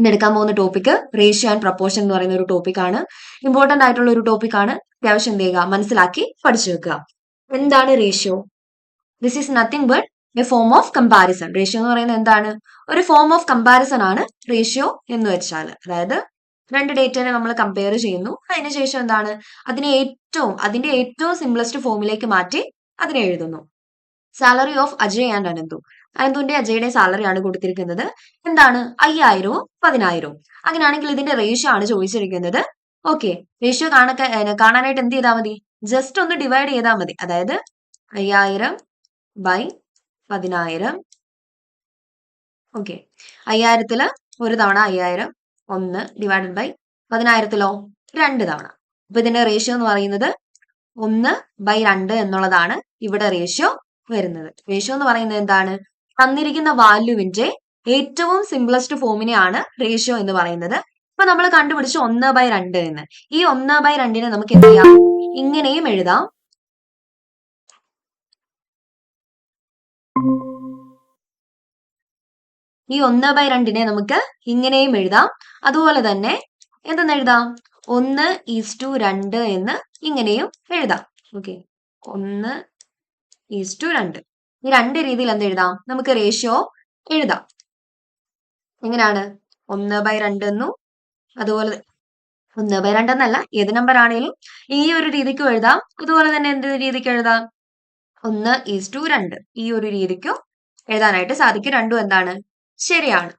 ഇന്ന് എടുക്കാൻ പോകുന്ന ടോപ്പിക് റേഷ്യോ ആൻഡ് പ്രപ്പോർഷൻ എന്ന് പറയുന്ന ഒരു ടോപ്പിക്കാണ്. ഇമ്പോർട്ടന്റ് ആയിട്ടുള്ള ഒരു ടോപ്പിക്കാണ്. അത്യാവശ്യം എന്ത് ചെയ്യുക, മനസ്സിലാക്കി പഠിച്ചു വെക്കുക. എന്താണ് ratio? This is nothing but A form of comparison. Ratio എന്ന് പറയുന്നത് എന്താണ്? ഒരു ഫോം ഓഫ് കമ്പാരിസൺ ആണ് റേഷ്യോ എന്ന് വെച്ചാൽ. അതായത് രണ്ട് ഡേറ്റനെ നമ്മൾ കമ്പയർ ചെയ്യുന്നു, അതിനുശേഷം എന്താണ് അതിന്റെ ഏറ്റവും സിംപ്ലസ്റ്റ് ഫോമിലേക്ക് മാറ്റി അതിനെ എഴുതുന്നു. Salary of Ajay and Ananthu. അനന്തുന്റെ അജയുടെ സാലറി ആണ് കൊടുത്തിരിക്കുന്നത്. എന്താണ്? 5000വും 10,000വും. അങ്ങനെയാണെങ്കിൽ ഇതിന്റെ റേഷ്യോ ആണ് ചോദിച്ചിരിക്കുന്നത്. ഓക്കെ, റേഷ്യോ കാണാനായിട്ട് എന്ത് ചെയ്താൽ മതി? ജസ്റ്റ് ഒന്ന് ഡിവൈഡ് ചെയ്താൽ മതി. അതായത് 5000 ബൈ 10,000. ഓക്കെ, 5000-ല് ഒരു തവണ 5000, 1 ഡിവൈഡഡ് ബൈ 10,000-ലോ 2 തവണ. അപ്പൊ ഇതിന്റെ റേഷ്യോ എന്ന് പറയുന്നത് 1/2 എന്നുള്ളതാണ് ഇവിടെ റേഷ്യോ വരുന്നത്. റേഷ്യോ എന്ന് പറയുന്നത് എന്താണ്? തന്നിരിക്കുന്ന വാല്യൂവിന്റെ ഏറ്റവും സിംപ്ലസ്റ്റ് ഫോമിനെയാണ് റേഷ്യോ എന്ന് പറയുന്നത്. ഇപ്പൊ നമ്മൾ കണ്ടുപിടിച്ച് 1/2 എന്ന്. ഈ 1/2-നെ നമുക്ക് എന്ത് ചെയ്യാം? ഇങ്ങനെയും എഴുതാം. ഈ 1/2-നെ നമുക്ക് ഇങ്ങനെയും എഴുതാം. അതുപോലെ തന്നെ എന്തെന്ന് എഴുതാം? 1:2 എന്ന് ഇങ്ങനെയും എഴുതാം. ഓക്കെ, 1:2. ഈ രണ്ട് രീതിയിൽ എന്ത് എഴുതാം? നമുക്ക് റേഷ്യോ എഴുതാം. എങ്ങനെയാണ്? 1/2 എന്നും അതുപോലെ 1/2 എന്നല്ല, ഏത് നമ്പർ ആണെങ്കിലും ഈ ഒരു രീതിക്കും എഴുതാം. അതുപോലെ തന്നെ എന്ത് രീതിക്ക് എഴുതാം? 1:2 ഈ ഒരു രീതിക്കും എഴുതാനായിട്ട് സാധിക്കും. രണ്ടും എന്താണ്? ശരിയാണ്.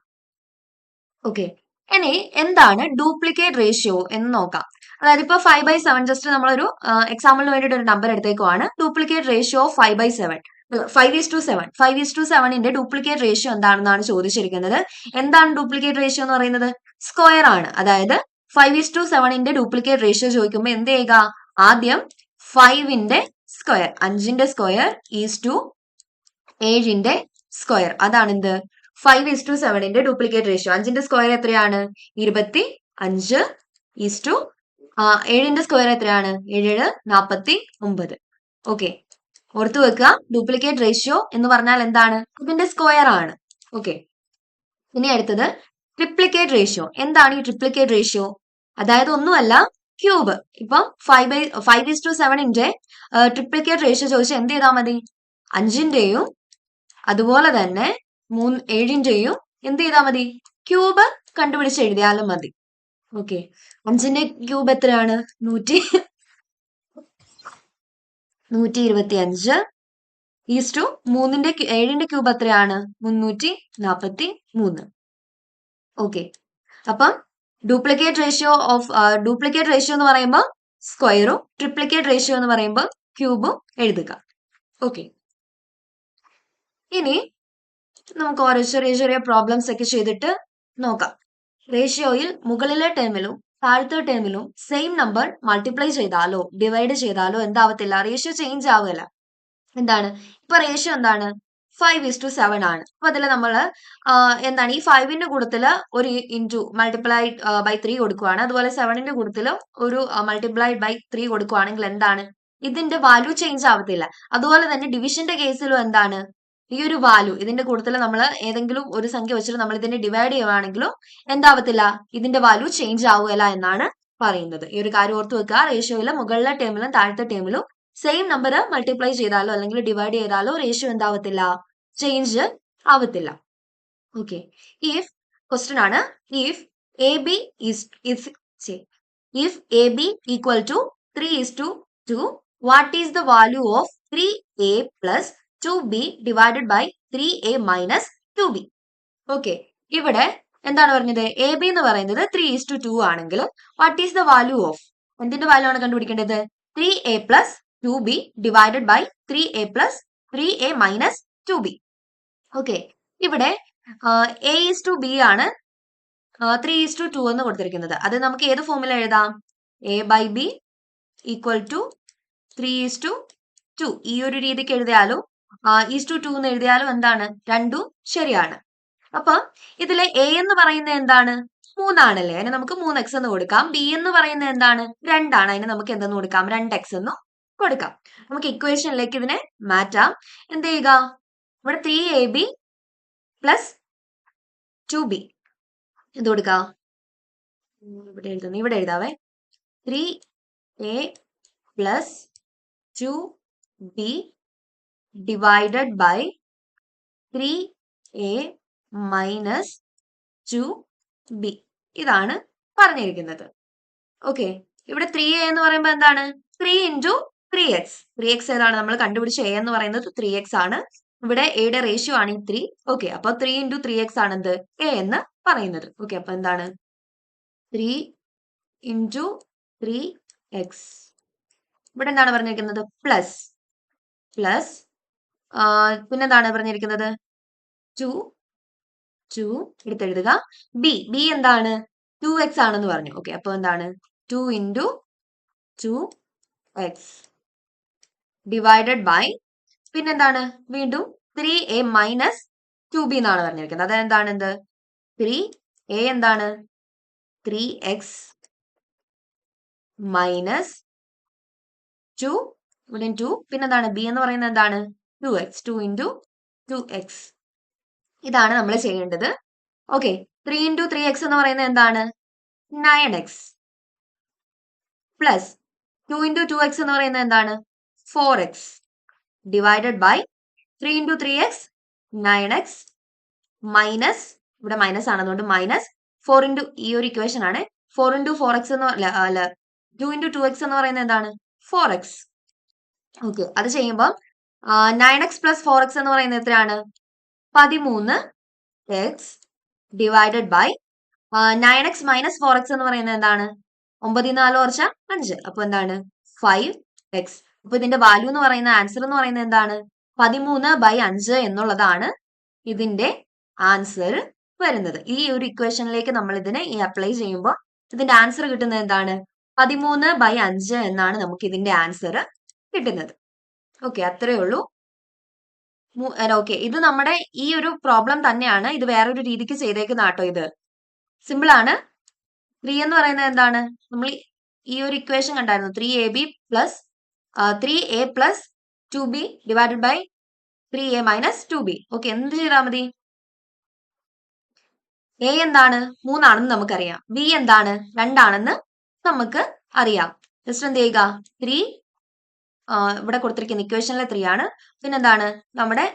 ഓക്കെ, ഇനി എന്താണ് ഡ്യൂപ്ലിക്കേറ്റ് റേഷ്യോ എന്ന് നോക്കാം. അതായത് ഇപ്പൊ 5/7 ജസ്റ്റ് നമ്മളൊരു എക്സാമ്പിളിന് വേണ്ടിയിട്ട് ഒരു നമ്പർ എടുത്തേക്കുവാണ്. Duplicate ratio of 5/7, 5:7. 5:7ന്റെ ഡ്യൂപ്ലിക്കേറ്റ് റേഷ്യോ എന്താണെന്നാണ് ചോദിച്ചിരിക്കുന്നത്. എന്താണ് ഡ്യൂപ്ലിക്കേറ്റ് റേഷ്യോ എന്ന് പറയുന്നത്? സ്ക്വയർ ആണ്. അതായത് 5:7ന്റെ ഡ്യൂപ്ലിക്കേറ്റ് റേഷ്യോ ചോദിക്കുമ്പോൾ എന്ത് ചെയ്യുക? ആദ്യം 5ന്റെ സ്ക്വയർ, 5ന്റെ സ്ക്വയർ ഈസ് ടു 7ന്റെ സ്ക്വയർ. അതാണ് എന്ത്? 5:7ന്റെ ഡ്യൂപ്ലിക്കേറ്റ് റേഷ്യോ. 5ന്റെ സ്ക്വയർ എത്രയാണ്? 25 ഈസ് ടു 7ന്റെ സ്ക്വയർ എത്രയാണ്? 7 49. ഓക്കെ, ഓർത്തു വെക്കുക, ഡ്യൂപ്ലിക്കേറ്റ് റേഷ്യോ എന്ന് പറഞ്ഞാൽ എന്താണ്? ഇതിന്റെ സ്ക്വയർ ആണ്. ഓക്കെ, ഇനി അടുത്തത് ട്രിപ്ലിക്കേറ്റ് റേഷ്യോ. എന്താണ് ഈ ട്രിപ്ലിക്കേറ്റ് റേഷ്യോ? അതായത് ഒന്നുമല്ല, ക്യൂബ്. ഇപ്പം 5:7ന്റെ ട്രിപ്ലിക്കേറ്റ് റേഷ്യോ ചോദിച്ചാൽ എന്ത് ചെയ്താൽ മതി? 5ന്റെയും അതുപോലെ തന്നെ 7ന്റെയും എന്ത് ചെയ്താൽ മതി? ക്യൂബ് കണ്ടുപിടിച്ച് എഴുതിയാലും മതി. ഓക്കെ, 5ന്റെ ക്യൂബ് എത്രയാണ്? 125 ഈസ് ടു 7ന്റെ ക്യൂബ് എത്രയാണ്? 343. ഓക്കെ, അപ്പം ഡ്യൂപ്ലിക്കേറ്റ് റേഷ്യോ എന്ന് പറയുമ്പോൾ സ്ക്വയറും ട്രിപ്ലിക്കേറ്റ് റേഷ്യോ എന്ന് പറയുമ്പോൾ ക്യൂബും എഴുതുക. ഓക്കെ, ഇനി നമുക്ക് ഓരോ ചെറിയ ചെറിയ പ്രോബ്ലംസ് ഒക്കെ ചെയ്തിട്ട് നോക്കാം. റേഷ്യോയിൽ മുകളിലെ ടേമിലും താഴത്തെ ടേമിലും സെയിം നമ്പർ മൾട്ടിപ്ലൈ ചെയ്താലോ ഡിവൈഡ് ചെയ്താലോ എന്താവത്തില്ല? Ratio change ആവുകയില്ല. എന്താണ്? ഇപ്പൊ റേഷ്യോ എന്താണ്? 5:7 ആണ്. അപ്പൊ അതിൽ നമ്മൾ എന്താണ് ഈ 5ന്റെ കൂട്ടത്തില് ഒരു ഇൻറ്റു മൾട്ടിപ്ലൈഡ് ബൈ 3 കൊടുക്കുവാണ്. അതുപോലെ 7ന്റെ കൂട്ടത്തില് ഒരു മൾട്ടിപ്ലൈഡ് ബൈ 3 കൊടുക്കുവാണെങ്കിൽ എന്താണ്? ഇതിന്റെ വാല്യൂ ചേഞ്ച് ആവത്തില്ല. അതുപോലെ തന്നെ ഡിവിഷന്റെ കേസിലും എന്താണ്? ഈ ഒരു വാല്യൂ ഇതിന്റെ കൂട്ടത്തിൽ നമ്മൾ ഏതെങ്കിലും ഒരു സംഖ്യ വെച്ചിട്ട് നമ്മൾ ഇതിനെ ഡിവൈഡ് ചെയ്യുവാണെങ്കിലും എന്താവത്തില്ല? ഇതിന്റെ വാല്യൂ ചേഞ്ച് ആവുകയില്ല എന്നാണ് പറയുന്നത്. ഈ ഒരു കാര്യം ഓർത്ത് വെക്കുക. റേഷ്യോയില് മുകളിലെ ടേമിലും താഴത്തെ ടേമിലും സെയിം നമ്പർ മൾട്ടിപ്ലൈ ചെയ്താലോ അല്ലെങ്കിൽ ഡിവൈഡ് ചെയ്താലോ റേഷ്യോ എന്താവത്തില്ല? ചേഞ്ച് ആവത്തില്ല. ഓക്കെ, ഇഫ് ക്വസ്റ്റ്യൻ ആണ്, if A B equal to 3:2, what is the value of 3a plus 2b divided by 3a minus 2b? Okay, ഇവിടെ എന്താണ് പറഞ്ഞത്? എ ബി എന്ന് പറയുന്നത് 3:2 ആണെങ്കിലും what is the value of എന്തിന്റെ വാല്യൂ ആണ് കണ്ടുപിടിക്കേണ്ടത്? 3a plus 2b divided by 3a plus 3a minus 2b. Okay, ഇവിടെ a is to b ആണ് 3:2 എന്ന് കൊടുത്തിരിക്കുന്നത്. അത് നമുക്ക് ഏത് ഫോമിൽ എഴുതാം? a by b equal to 3:2. ഈ ഒരു രീതിക്ക് എഴുതിയാലും (2) എന്ന് എഴുതിയാലും എന്താണ്? രണ്ടും ശരിയാണ്. അപ്പൊ ഇതിലെ a എന്ന് പറയുന്നത് എന്താണ്? 3 ആണല്ലേ? അതിന് നമുക്ക് 3x എന്ന് കൊടുക്കാം. b എന്ന് പറയുന്നത് എന്താണ്? 2 ആണ്. അതിന് നമുക്ക് എന്തെന്ന് കൊടുക്കാം? 2x എന്ന് കൊടുക്കാം. നമുക്ക് ഇക്വേഷനിലേക്ക് ഇതിനെ മാറ്റാം. എന്ത് ചെയ്യുക? ഇവിടെ 3ab plus 2b എന്ത് കൊടുക്കാം? ഇവിടെ എഴുതാവേ. 3a plus 2b divided by 3a minus 2b. ഇതാണ് പറഞ്ഞിരിക്കുന്നത്. ഓക്കെ, ഇവിടെ 3a എന്ന് പറയുമ്പോൾ എന്താണ്? 3 into 3x. 3x ഏതാണ്? നമ്മൾ കണ്ടുപിടിച്ച a എന്ന് പറയുന്നത് 3x ആണ്. ഇവിടെ എയുടെ റേഷ്യോ ആണ് ഈ 3. ഓക്കെ, അപ്പൊ 3 into 3x ആണ് എന്ത്? a എന്ന് പറയുന്നത്. ഓക്കെ, അപ്പൊ എന്താണ്? 3 into 3x. ഇവിടെ എന്താണ് പറഞ്ഞിരിക്കുന്നത്? പ്ലസ് പിന്നെന്താണ് പറഞ്ഞിരിക്കുന്നത്? 2 എടുത്തെഴുതുക. ബി എന്താണ്? 2x ആണെന്ന് പറഞ്ഞു. ഓക്കെ, അപ്പൊ എന്താണ്? 2 into 2x ഡിവൈഡഡ് ബൈ പിന്നെന്താണ്? വീണ്ടും 3a minus 2b എന്നാണ് പറഞ്ഞിരിക്കുന്നത്. അതെന്താണ്? എന്ത്? 3a എന്താണ്? 3x മൈനസ് 2, ഇവിടെ 2, പിന്നെന്താണ്? b എന്ന് പറയുന്നത് എന്താണ്? 2x. 2 into 2x. ഇതാണ് നമ്മൾ ചെയ്യേണ്ടത്. ഓക്കെ, 3 into 3x എന്ന് പറയുന്നത് എന്താണ്? 9x പ്ലസ് 2 into 2x എന്ന് പറയുന്നത് എന്താണ്? 4x divided by 3 into 3x 9x minus, ഇവിടെ മൈനസ് ആണെന്നുകൊണ്ട് മൈനസ് 4 into ഈ ഒരു ഇക്വേഷൻ ആണ്. 4 into 4x എന്ന് അല്ല 2 into 2x എന്ന് പറയുന്നത് എന്താണ്? 4x. ഓക്കെ, അത് ചെയ്യുമ്പോൾ 9x പ്ലസ് 4x എന്ന് പറയുന്നത് എത്രയാണ്? 13x divided by 9x minus 4x എന്ന് പറയുന്നത് എന്താണ്? 9 4 കുറച്ച 5. അപ്പൊ എന്താണ്? 5x. അപ്പൊ ഇതിന്റെ വാല്യൂ എന്ന് പറയുന്ന ആൻസർ എന്ന് പറയുന്നത് എന്താണ്? 13/5 എന്നുള്ളതാണ് ഇതിന്റെ ആൻസർ വരുന്നത്. ഈ ഒരു ഇക്വേഷനിലേക്ക് നമ്മൾ ഇതിനെ അപ്ലൈ ചെയ്യുമ്പോൾ ഇതിന്റെ ആൻസർ കിട്ടുന്നത് എന്താണ്? 13/5 എന്നാണ് നമുക്ക് ഇതിന്റെ ആൻസർ കിട്ടുന്നത്. ഓക്കെ, അത്രേ ഉള്ളൂ. ഓക്കെ, ഇത് നമ്മുടെ ഈ ഒരു പ്രോബ്ലം തന്നെയാണ്. ഇത് വേറൊരു രീതിക്ക് ചെയ്തേക്കുന്ന ആട്ടോ. ഇത് സിമ്പിൾ ആണ്. 3 എന്ന് പറയുന്നത് എന്താണ്? നമ്മൾ ഈ ഒരു ഇക്വേഷൻ കണ്ടായിരുന്നു. 3ab plus 3a plus 2b divided by 3a minus 2b. Okay, എന്ത് ചെയ്താൽ മതി? a എന്താണ്? 3 ആണെന്ന് നമുക്കറിയാം. b എന്താണ്? 2 ആണെന്ന് നമുക്ക് അറിയാം. ജസ്റ്റ് എന്ത് ചെയ്യുക? 3 ഇവിടെ കൊടുത്തിരിക്കുന്ന ഇക്വേഷനിലെ 3 ആണ്. പിന്നെന്താണ്? നമ്മുടെ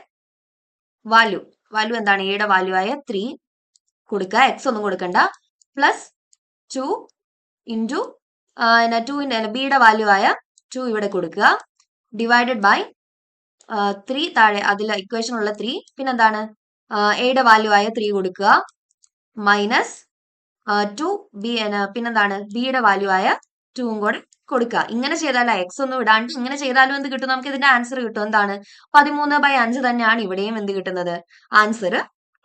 വാല്യൂ എന്താണ്? എയുടെ വാല്യൂ ആയ 3 കൊടുക്കുക. എക്സ് ഒന്നും കൊടുക്കണ്ട. പ്ലസ് 2 ഇൻറ്റു 2 ബിയുടെ വാല്യൂ ആയ 2 ഇവിടെ കൊടുക്കുക. ഡിവൈഡഡ് ബൈ 3 താഴെ അതിൽ ഇക്വേഷനുള്ള 3. പിന്നെന്താണ്? എയുടെ വാല്യൂ ആയ 3 കൊടുക്കുക. മൈനസ് 2 ബി പിന്നെന്താണ്? ബിയുടെ വാല്യൂ ആയ 2 കൂടെ കൊടുക്കുക. ഇങ്ങനെ ചെയ്താൽ എക്സ് ഒന്നും ഇടാണ്ട് ഇങ്ങനെ ചെയ്താലും എന്ത് കിട്ടും? നമുക്ക് ഇതിന്റെ ആൻസർ കിട്ടും. എന്താണ്? 13/5 തന്നെയാണ് ഇവിടെയും എന്ത് കിട്ടുന്നത്? ആൻസർ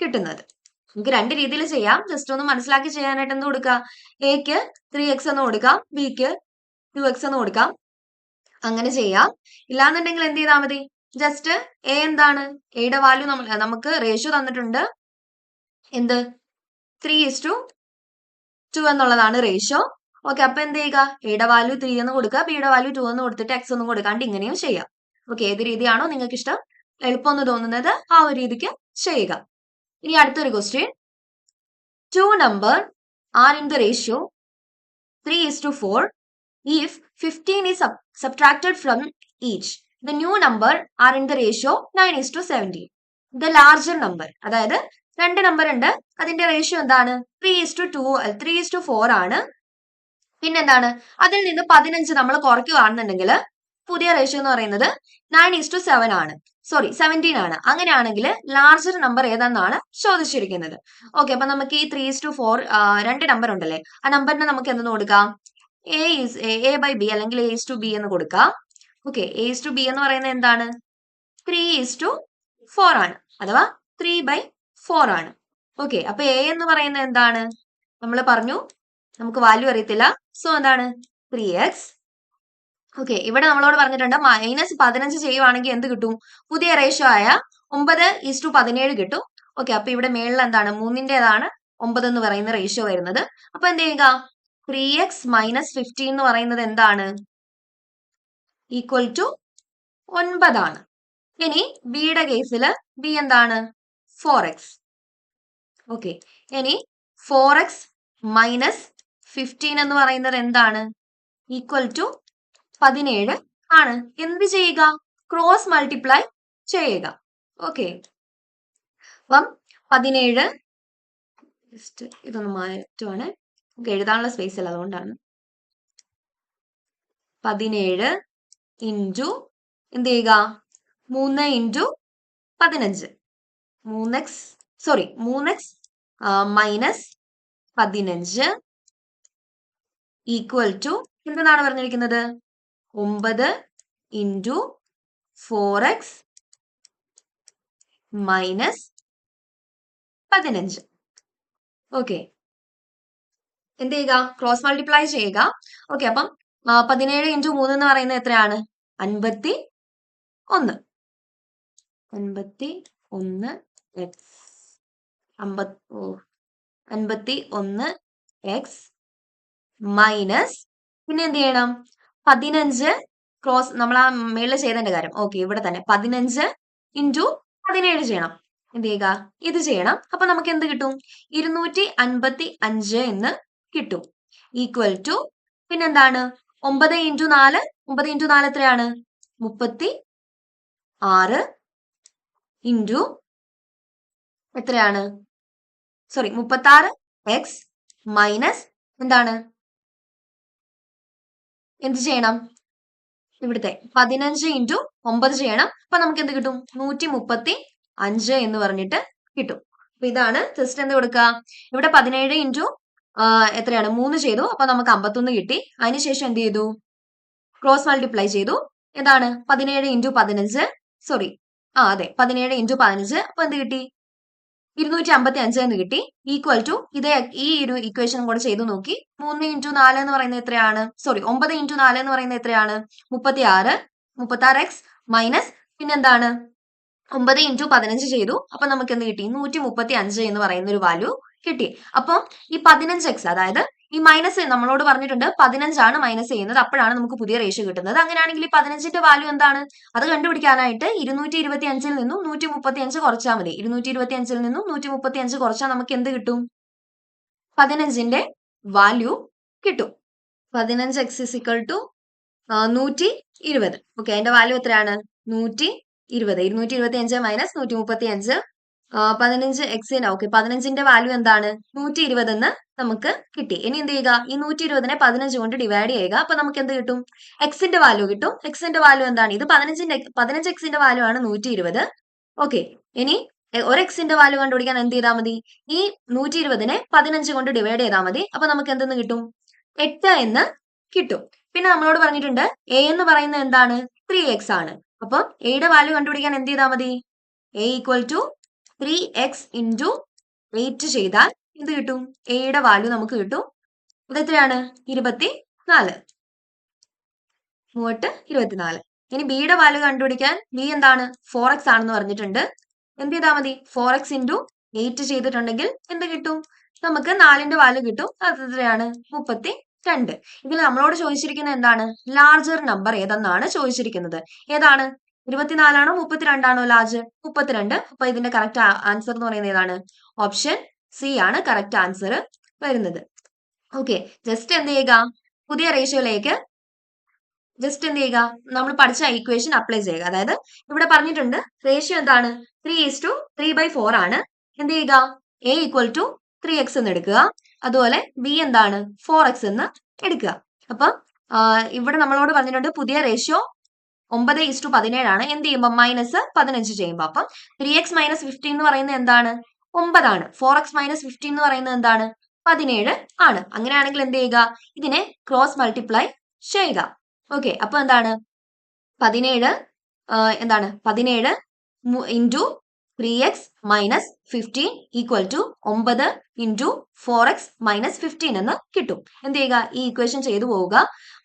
കിട്ടുന്നത്. നമുക്ക് രണ്ട് രീതിയിൽ ചെയ്യാം. ജസ്റ്റ് ഒന്ന് മനസ്സിലാക്കി ചെയ്യാനായിട്ട് എന്ത് കൊടുക്കുക? എക്ക് 3x എന്ന് കൊടുക്കാം, ബിക്ക് 2x എന്ന് കൊടുക്കാം. അങ്ങനെ ചെയ്യാം. ഇല്ലാന്നുണ്ടെങ്കിൽ എന്ത് ചെയ്താൽ മതി? ജസ്റ്റ് എ എന്താണ്? എയുടെ വാല്യൂ നമുക്ക് റേഷ്യോ തന്നിട്ടുണ്ട്. എന്ത്? 3:2 എന്നുള്ളതാണ് റേഷ്യോ. ഓക്കെ, അപ്പൊ എന്ത് ചെയ്യുക? എയുടെ വാല്യൂ 3 എന്ന് കൊടുക്കുക, ബിയുടെ വാല്യൂ 2 എന്ന് കൊടുത്തിട്ട് എക്സ് ഒന്നും കൊടുക്കാണ്ട് ഇങ്ങനെയും ചെയ്യാം. ഓക്കെ, ഏത് രീതിയാണോ നിങ്ങൾക്ക് ഇഷ്ടം, എളുപ്പം എന്ന് തോന്നുന്നത് ആ ഒരു രീതിക്ക് ചെയ്യുക. ഇനി അടുത്തൊരു question. 2 number are in the ratio 3:4 if 15 is subtracted from each. The new number are in the ratio 9:17. The larger number, അതായത് 2 നമ്പർ ഉണ്ട്, അതിന്റെ റേഷ്യോ എന്താണ്? 3:4 ആണ്. പിന്നെന്താണ്? അതിൽ നിന്ന് 15 നമ്മൾ കുറയ്ക്കുകയാണെന്നുണ്ടെങ്കിൽ പുതിയ റേഷ്യോ എന്ന് പറയുന്നത് 9:7 ആണ്. 17 ആണ്. അങ്ങനെയാണെങ്കിൽ ലാർജർ നമ്പർ ഏതെന്നാണ് ചോദിച്ചിരിക്കുന്നത്. ഓക്കെ, അപ്പൊ നമുക്ക് ഈ 3:4 രണ്ട് നമ്പർ ഉണ്ടല്ലേ, ആ നമ്പറിനെ നമുക്ക് എന്തെന്ന് കൊടുക്കാം? a/b അല്ലെങ്കിൽ a/b എന്ന് കൊടുക്കാം. ഓക്കെ, a/b എന്ന് പറയുന്നത് എന്താണ്? 3:4 ആണ്, അഥവാ 3/4 ആണ്. ഓക്കെ, അപ്പൊ a എന്ന് പറയുന്നത് എന്താണ്? നമ്മൾ പറഞ്ഞു നമുക്ക് വാല്യൂ അറിയത്തില്ല. സോ എന്താണ്? 3x. ഓക്കെ, ഇവിടെ നമ്മളോട് പറഞ്ഞിട്ടുണ്ട് -15 ചെയ്യുവാണെങ്കിൽ എന്ത് കിട്ടും? പുതിയ റേഷ്യോ ആയ 9:17 കിട്ടും. ഓക്കെ, അപ്പൊ ഇവിടെ മേളിൽ എന്താണ്? 3ന്റേതാണ് 9 എന്ന് പറയുന്ന റേഷ്യോ വരുന്നത്. അപ്പൊ എന്ത് ചെയ്യുക? 3x - 15 എന്ന് പറയുന്നത് എന്താണ്? ഈക്വൽ ടു 9 ആണ്. ഇനി ബിയുടെ കേസിൽ ബി എന്താണ്? 4x. ഓക്കെ, ഇനി 4x മൈനസ് 15 എന്ന് പറയുന്നത് എന്താണ്? ഈക്വൽ ടു 17 ആണ്. എന്ത് ചെയ്യുക? ക്രോസ് മൾട്ടിപ്ലൈ ചെയ്യുക. ഓക്കെ, അപ്പം 17 ജസ്റ്റ് ഇതൊന്ന് മാറ്റുവാണ്, എഴുതാനുള്ള സ്പേസ് അല്ല, അതുകൊണ്ടാണ്. 17 ഇൻറ്റു എന്ത് ചെയ്യുക? 3 into 15, 3x minus 15 equal to എന്താണ് പറഞ്ഞിരിക്കുന്നത്? 9 ഇൻറ്റു 4x മൈനസ് 15. ഓക്കെ, എന്ത് ചെയ്യുക? ക്രോസ് മൾട്ടിപ്ലൈ ചെയ്യുക. ഓക്കെ, അപ്പം 17 ഇൻറ്റു 3 എന്ന് പറയുന്നത് എത്രയാണ്? 51. 51 എക്സ് 51 എക്സ് മൈനസ് പിന്നെ എന്ത് ചെയ്യണം? 15 ക്രോസ് നമ്മൾ ആ മേളിൽ ചെയ്തതിന്റെ കാര്യം. ഓക്കെ, ഇവിടെ തന്നെ 15 ഇൻറ്റു 17 ചെയ്യണം. എന്ത് ചെയ്യുക? ഇത് ചെയ്യണം. അപ്പൊ നമുക്ക് എന്ത് കിട്ടും? 255 എന്ന് കിട്ടും. ഈക്വൽ ടു പിന്നെന്താണ്? 9 ഇൻറ്റു 4 എത്രയാണ്? 36 ഇൻറ്റു എത്രയാണ്? 36 എക്സ് മൈനസ് എന്താണ്? എന്ത് ചെയ്യണം? ഇവിടുത്തെ 15 ഇൻറ്റു 9 ചെയ്യണം. അപ്പൊ നമുക്ക് എന്ത് കിട്ടും? 135 എന്ന് പറഞ്ഞിട്ട് കിട്ടും. അപ്പൊ ഇതാണ് ജസ്റ്റ് എന്ത് കൊടുക്കുക? ഇവിടെ 17 ഇൻറ്റു എത്രയാണ്? 3 ചെയ്തു. അപ്പൊ നമുക്ക് 51 കിട്ടി. അതിനുശേഷം എന്ത് ചെയ്തു? ക്രോസ് മൾട്ടിപ്ലൈ ചെയ്തു. എന്താണ്? 17 ഇൻറ്റു 15 അതെ, 17 ഇൻറ്റു 15. അപ്പൊ എന്ത് കിട്ടി? 255 എന്ന് കിട്ടി. ഈക്വൽ ടു ഈ ഒരു ഇക്വേഷൻ കൂടെ ചെയ്തു നോക്കി. 3 ഇൻറ്റു 4 എന്ന് പറയുന്നത് എത്രയാണ്? 9 ഇൻറ്റു 4 എന്ന് പറയുന്നത് എത്രയാണ്? 36 എക്സ് മൈനസ് പിന്നെന്താണ്? 9 ഇൻറ്റു 15 ചെയ്തു. അപ്പൊ നമുക്ക് എന്ത് കിട്ടി? 135 എന്ന് പറയുന്ന ഒരു വാല്യൂ കിട്ടി. അപ്പം ഈ 15x, അതായത് ഈ മൈനസ് നമ്മളോട് പറഞ്ഞിട്ടുണ്ട് 15 ആണ് മൈനസ് ചെയ്യുന്നത്, അപ്പോഴാണ് നമുക്ക് പുതിയ റേഷ്യോ കിട്ടുന്നത്. അങ്ങനെയാണെങ്കിൽ ഈ 15ന്റെ വാല്യൂ എന്താണ്? അത് കണ്ടുപിടിക്കാനായിട്ട് 225 നിന്നും 135 കുറച്ചാൽ മതി. 225 നിന്നും 135 കുറച്ചാൽ നമുക്ക് എന്ത് കിട്ടും? 15ന്റെ വാല്യൂ കിട്ടും. 15x = 120. ഓക്കെ, അതിന്റെ വാല്യൂ എത്രയാണ്? 120. 225 മൈനസ് 135 15x. ഓക്കെ, 15ന്റെ വാല്യൂ എന്താണ്? 120 എന്ന് നമുക്ക് കിട്ടി. ഇനി എന്ത് ചെയ്യുക? ഈ 120നെ 15 കൊണ്ട് ഡിവൈഡ് ചെയ്യുക. അപ്പൊ നമുക്ക് എന്ത് കിട്ടും? എക്സിന്റെ വാല്യൂ കിട്ടും. എക്സിന്റെ വാല്യൂ എന്താണ്? ഇത് 15x വാല്യൂ ആണ് 120. ഓക്കെ, ഇനി ഒരു എക്സിന്റെ വാല്യൂ കണ്ടുപിടിക്കാൻ എന്ത് ചെയ്താൽ മതി? ഈ 120നെ 15 കൊണ്ട് ഡിവൈഡ് ചെയ്താൽ മതി. അപ്പൊ നമുക്ക് എന്തെന്ന് കിട്ടും? 8 എന്ന് കിട്ടും. പിന്നെ നമ്മളോട് പറഞ്ഞിട്ടുണ്ട് എ എന്ന് പറയുന്നത് എന്താണ്? 3x ആണ്. അപ്പൊ എയുടെ വാല്യൂ കണ്ടുപിടിക്കാൻ എന്ത് ചെയ്താൽ മതി? a = 3x ഇൻറ്റു 8 ചെയ്താൽ എന്ത് കിട്ടും? എയുടെ വാല്യൂ നമുക്ക് കിട്ടും. ഇത് എത്രയാണ്? 24. 24. ഇനി ബിയുടെ വാല്യൂ കണ്ടുപിടിക്കാൻ ബി എന്താണ്? 4x ആണെന്ന് പറഞ്ഞിട്ടുണ്ട്. എന്ത് ചെയ്താൽ മതി? 4x ഇൻറ്റു 8 ചെയ്തിട്ടുണ്ടെങ്കിൽ എന്ത് കിട്ടും? നമുക്ക് 4ന്റെ വാല്യൂ കിട്ടും. അത് എത്രയാണ്? 32. ഇതിൽ നമ്മളോട് ചോദിച്ചിരിക്കുന്നത് എന്താണ്? ലാർജർ നമ്പർ ഏതെന്നാണ് ചോദിച്ചിരിക്കുന്നത്. ഏതാണ്? 24 ആണോ 32 ആണോ ലാർജ്? 32. അപ്പൊ ഇതിന്റെ കറക്റ്റ് ആൻസർ എന്ന് പറയുന്നത് ഏതാണ്? ഓപ്ഷൻ സി ആണ് കറക്റ്റ് ആൻസർ വരുന്നത്. ഓക്കെ, ജസ്റ്റ് എന്ത് ചെയ്യുക? പുതിയ റേഷ്യോയിലേക്ക് ജസ്റ്റ് എന്ത് ചെയ്യുക? നമ്മൾ പഠിച്ച ഇക്വേഷൻ അപ്ലൈ ചെയ്യുക. അതായത് ഇവിടെ പറഞ്ഞിട്ടുണ്ട് റേഷ്യോ എന്താണ്? 3:3/4 ആണ്. എന്ത് ചെയ്യുക? a = 3x എന്ന് എടുക്കുക. അതുപോലെ ബി എന്താണ്? 4x എന്ന് എടുക്കുക. അപ്പം ഇവിടെ നമ്മളോട് പറഞ്ഞിട്ടുണ്ട് പുതിയ റേഷ്യോ 9:17 ആണ്. എന്ത് ചെയ്യുമ്പോൾ? -15 ചെയ്യുമ്പോൾ. അപ്പം 3x - 15 എന്ന് പറയുന്നത് എന്താണ്? 9 ആണ്. 4x - 15 എന്ന് പറയുന്നത് എന്താണ്? 17 ആണ്. അങ്ങനെയാണെങ്കിൽ എന്ത് ചെയ്യുക? ഇതിനെ ക്രോസ് മൾട്ടിപ്ലൈ ചെയ്യുക. ഓക്കെ, അപ്പൊ എന്താണ്? 17 എന്താണ്? 17 into 3x - 15 equal to 9 into 4x - 15 എന്ന് കിട്ടും. എന്ത് ചെയ്യുക? ഈ ഇക്വേഷൻ ചെയ്തു പോവുക.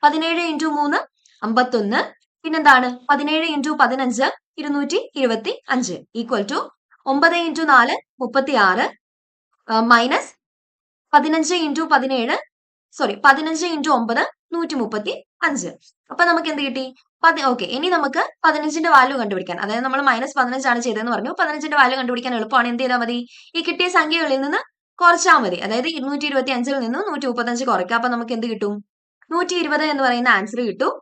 17 ഇൻറ്റു 3 51. പിന്നെന്താണ്? 17 into 15 225 equal to 9 into 4 36 minus 15 into 9 135. അപ്പൊ നമുക്ക് എന്ത് കിട്ടി? ഓക്കെ, ഇനി നമുക്ക് 15ന്റെ വാല്യൂ കണ്ടുപിടിക്കാൻ, അതായത് നമ്മൾ -15 ആണ് ചെയ്തതെന്ന് പറഞ്ഞു. 15ന്റെ വാല്യൂ കണ്ടുപിടിക്കാൻ എളുപ്പമാണ്. എന്ത് ചെയ്താൽ മതി? ഈ കിട്ടിയ സംഖ്യകളിൽ നിന്ന് കുറച്ചാൽ മതി. അതായത് 225 നിന്നും 135 കുറയ്ക്കുക. അപ്പൊ നമുക്ക് എന്ത് കിട്ടും? 120 എന്ന് പറയുന്ന ആൻസർ കിട്ടും.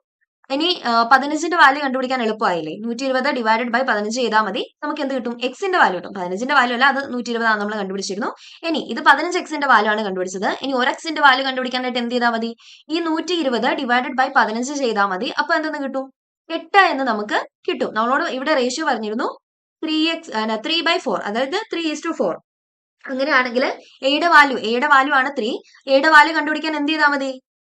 ഇനി 15ന്റെ വാല്യൂ കണ്ടുപിടിക്കാൻ എളുപ്പമായില്ലേ? 120 ഡിവൈഡഡ് ബൈ 15 ചെയ്താൽ മതി. നമുക്ക് എന്ത് കിട്ടും? എക്സിന്റെ വാല്യൂ കിട്ടും. 15ന്റെ വാല്യൂ അല്ല, അത് 120 ആണ് നമ്മൾ കണ്ടുപിടിച്ചിരുന്നു. ഇനി ഇത് 15 എക്സിന്റെ വാല്യൂ ആണ് കണ്ടുപിടിച്ചത്. ഇനി ഒരു എക്സിന്റെ വാല്യൂ കണ്ടുപിടിക്കാനായിട്ട് എന്ത് ചെയ്താൽ മതി? ഈ 120 ഡിവൈഡഡ് ബൈ 15 ചെയ്താൽ മതി. അപ്പൊ എന്തെന്ന് കിട്ടും? 8 എന്ന് നമുക്ക് കിട്ടും. നമ്മളോട് ഇവിടെ റേഷ്യോ പറഞ്ഞിരുന്നു 3/4, അതായത് 3:4. അങ്ങനെയാണെങ്കിൽ എയുടെ വാല്യൂ ആണ് 3. എയുടെ വാല്യൂ കണ്ടുപിടിക്കാൻ എന്ത് ചെയ്താൽ മതി?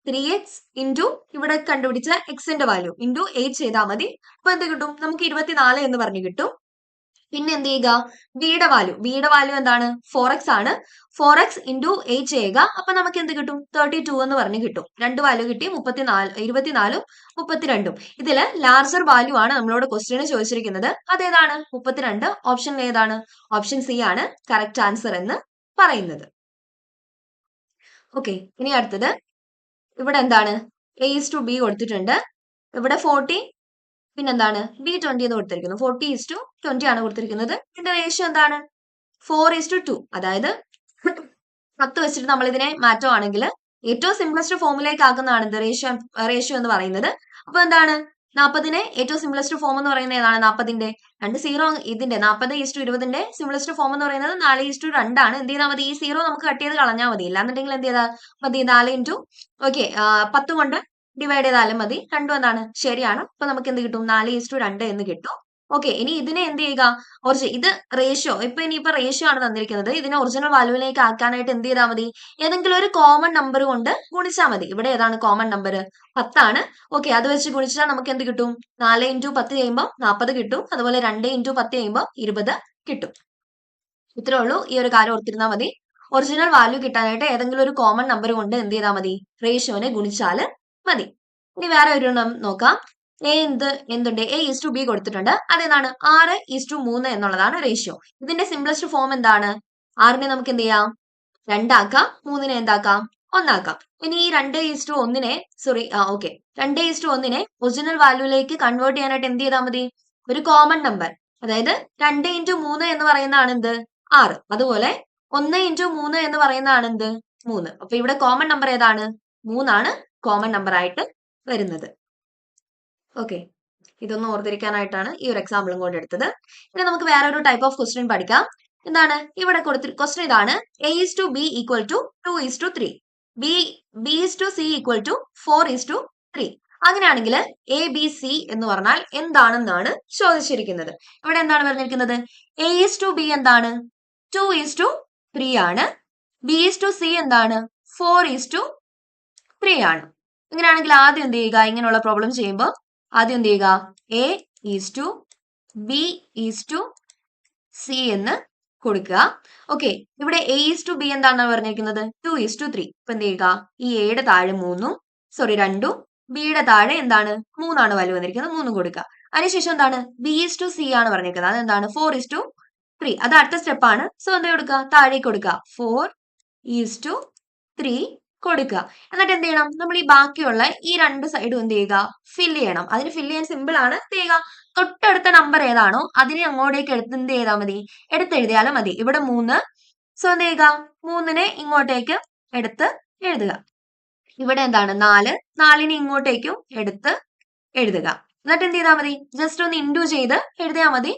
3x ഇൻറ്റു ഇവിടെ കണ്ടുപിടിച്ച എക്സിന്റെ വാല്യൂ ഇൻറ്റു 8 ചെയ്താൽ മതി. അപ്പൊ എന്ത് കിട്ടും? നമുക്ക് 24 എന്ന് പറഞ്ഞു കിട്ടും. പിന്നെ എന്ത് ചെയ്യുക? വിയുടെ വാല്യൂ എന്താണ്? 4x ആണ്. 4x ഇൻറ്റു 8 ചെയ്യുക. അപ്പൊ നമുക്ക് എന്ത് കിട്ടും? 32 എന്ന് പറഞ്ഞു കിട്ടും. രണ്ട് വാല്യൂ കിട്ടി, 24 32. ഇതില് ലാർജർ വാല്യൂ ആണ് നമ്മളോട് ക്വസ്റ്റ്യന് ചോദിച്ചിരിക്കുന്നത്. അതേതാണ്? 32. ഓപ്ഷൻ ഏതാണ്? ഓപ്ഷൻ സി ആണ് കറക്റ്റ് ആൻസർ എന്ന് പറയുന്നത്. ഓക്കെ, ഇനി അടുത്തത് ഇവിടെ എന്താണ്? A:B കൊടുത്തിട്ടുണ്ട്. ഇവിടെ 40, പിന്നെന്താണ്? B20 എന്ന് കൊടുത്തിരിക്കുന്നു. 40:20 ആണ് കൊടുത്തിരിക്കുന്നത്. ഇതിന്റെ റേഷ്യോ എന്താണ്? 4:2. അതായത് 10 വെച്ചിട്ട് നമ്മൾ ഇതിനെ മാറ്റുവാണെങ്കിൽ ഏറ്റവും സിംപ്ലസ്റ്റ് ഫോമിലേക്ക് ആക്കുന്നതാണ് ഇത് റേഷ്യോ എന്ന് പറയുന്നത്. അപ്പൊ എന്താണ്? 40നെ ഏറ്റവും സിംപ്ലസ്റ്റ് ഫോം എന്ന് പറയുന്നത് ഏതാണ്? 40ന്റെ 2 0 ഇതിന്റെ 40:20ന്റെ സിംപ്ലസ്റ്റ് ഫോം എന്ന് പറയുന്നത് 4:2 ആണ്. എന്ത് ചെയ്താൽ മതി? ഈ 0 നമുക്ക് കട്ട് ചെയ്ത് കളഞ്ഞാൽ മതി. ഇല്ലാന്നുണ്ടെങ്കിൽ എന്ത് ചെയ്താൽ മതി? 4 ഓക്കെ 10 കൊണ്ട് ഡിവൈഡ് ചെയ്താലും മതി. രണ്ടും എന്താണ്? ശരിയാണ്. അപ്പൊ നമുക്ക് എന്ത് കിട്ടും? 4:2 എന്ന് കിട്ടും. ഓക്കെ, ഇനി ഇതിനെ എന്ത് ചെയ്യുക? ഇത് റേഷ്യോ, ഇനിയിപ്പോ റേഷ്യോ ആണ് തന്നിരിക്കുന്നത്. ഇതിനെ ഒറിജിനൽ വാല്യൂവിലേക്ക് ആക്കാനായിട്ട് എന്ത് ചെയ്താൽ മതി? ഏതെങ്കിലും ഒരു കോമൺ നമ്പർ കൊണ്ട് ഗുണിച്ചാൽ മതി. ഇവിടെ ഏതാണ് കോമൺ നമ്പർ? 10 ആണ്. ഓക്കെ, അത് വെച്ച് ഗുണിച്ചാൽ നമുക്ക് എന്ത് കിട്ടും? 4 × 10 ചെയ്യുമ്പോൾ 40 കിട്ടും. അതുപോലെ 2 × 10 ചെയ്യുമ്പോൾ 20 കിട്ടും. ഇത്രേ ഉള്ളൂ. ഈ ഒരു കാര്യം ഓർത്തിരുന്നാൽ മതി. ഒറിജിനൽ വാല്യൂ കിട്ടാനായിട്ട് ഏതെങ്കിലും ഒരു കോമൺ നമ്പർ കൊണ്ട് എന്ത് ചെയ്താൽ മതി? റേഷ്യോനെ ഗുണിച്ചാൽ മതി. ഇനി വേറെ ഒരു നോക്കാം. എന്തുണ്ട്? A:B കൊടുത്തിട്ടുണ്ട്. അതെന്താണ്? 6:3 എന്നുള്ളതാണ് റേഷ്യോ. ഇതിന്റെ സിംപ്ലസ്റ്റ് ഫോം എന്താണ്? 6നെ നമുക്ക് എന്ത് ചെയ്യാം? 2 ആക്കാം. 3നെ എന്താക്കാം? 1 ആക്കാം. ഇനി ഈ 2:1നെ 2:1നെ ഒറിജിനൽ വാല്യൂയിലേക്ക് കൺവേർട്ട് ചെയ്യാനായിട്ട് എന്ത് ചെയ്താൽ മതി? ഒരു കോമൺ നമ്പർ, അതായത് 2 × 3 എന്ന് പറയുന്നതാണ് എന്ത്? 6. അതുപോലെ 1 × 3 എന്ന് പറയുന്നതാണ് എന്ത്? 3. അപ്പൊ ഇവിടെ കോമൺ നമ്പർ ഏതാണ്? 3 ആണ് കോമൺ നമ്പർ ആയിട്ട് വരുന്നത്. ഓക്കെ, ഇതൊന്നും ഓർത്തിരിക്കാനായിട്ടാണ് ഈ ഒരു എക്സാമ്പിളും കൊണ്ട് എടുത്തത്. ഇനി നമുക്ക് വേറെ ഒരു ടൈപ്പ് ഓഫ് ക്വസ്റ്റ്യൻ പഠിക്കാം. എന്താണ് ഇവിടെ ക്വസ്റ്റ്യൻ? ഇതാണ് A:B = 2:3, B:C = 4:3. അങ്ങനെയാണെങ്കിൽ ABC എന്ന് പറഞ്ഞാൽ എന്താണെന്നാണ് ചോദിച്ചിരിക്കുന്നത്. ഇവിടെ എന്താണ് പറഞ്ഞിരിക്കുന്നത്? A:B എന്താണ്? 2:3 ആണ്. B:C എന്താണ്? 4:3 ആണ്. ഇങ്ങനെയാണെങ്കിൽ ആദ്യം എന്ത് ചെയ്യുക? ഇങ്ങനെയുള്ള പ്രോബ്ലം ചെയ്യുമ്പോൾ ആദ്യം എന്ത് ചെയ്യുക? A:B:C എന്ന് കൊടുക്കുക. ഓക്കെ, ഇവിടെ A:B എന്താണ് പറഞ്ഞിരിക്കുന്നത്? 2:3. ഇപ്പൊ എന്ത് ചെയ്യുക? ഈ എയുടെ താഴെ 2, ബിയുടെ താഴെ എന്താണ്? 3 ആണ് വാല്യൂ വന്നിരിക്കുന്നത്. 3 കൊടുക്കുക. അതിനുശേഷം എന്താണ്? B:C ആണ് പറഞ്ഞിരിക്കുന്നത്. അതെന്താണ്? 4:3. അത് അടുത്ത സ്റ്റെപ്പ് ആണ്. സോ എന്ത് കൊടുക്കുക? താഴേക്ക് കൊടുക്കുക. 4:3 കൊടുക്കുക. എന്നിട്ട് എന്ത് ചെയ്യണം? നമ്മൾ ഈ ബാക്കിയുള്ള ഈ രണ്ട് സൈഡും എന്ത് ചെയ്യുക? ഫില്ല് ചെയ്യണം. അതിന് ഫില്ല് ചെയ്യാൻ സിമ്പിൾ ആണ്. എന്ത് ചെയ്യുക? തൊട്ടടുത്ത നമ്പർ ഏതാണോ അതിനെ അങ്ങോട്ടേക്ക് എന്ത് ചെയ്താൽ മതി? എടുത്തെഴുതിയാലും മതി. ഇവിടെ 3. സോ എന്ത് ചെയ്യുക? 3നെ ഇങ്ങോട്ടേക്ക് എടുത്ത് എഴുതുക. ഇവിടെ എന്താണ്? 4. 4നെ ഇങ്ങോട്ടേക്കും എടുത്ത് എഴുതുക. എന്നിട്ട് എന്ത് ചെയ്താൽ മതി? ജസ്റ്റ് ഒന്ന് ഇൻഡു ചെയ്ത് എഴുതിയാൽ മതി.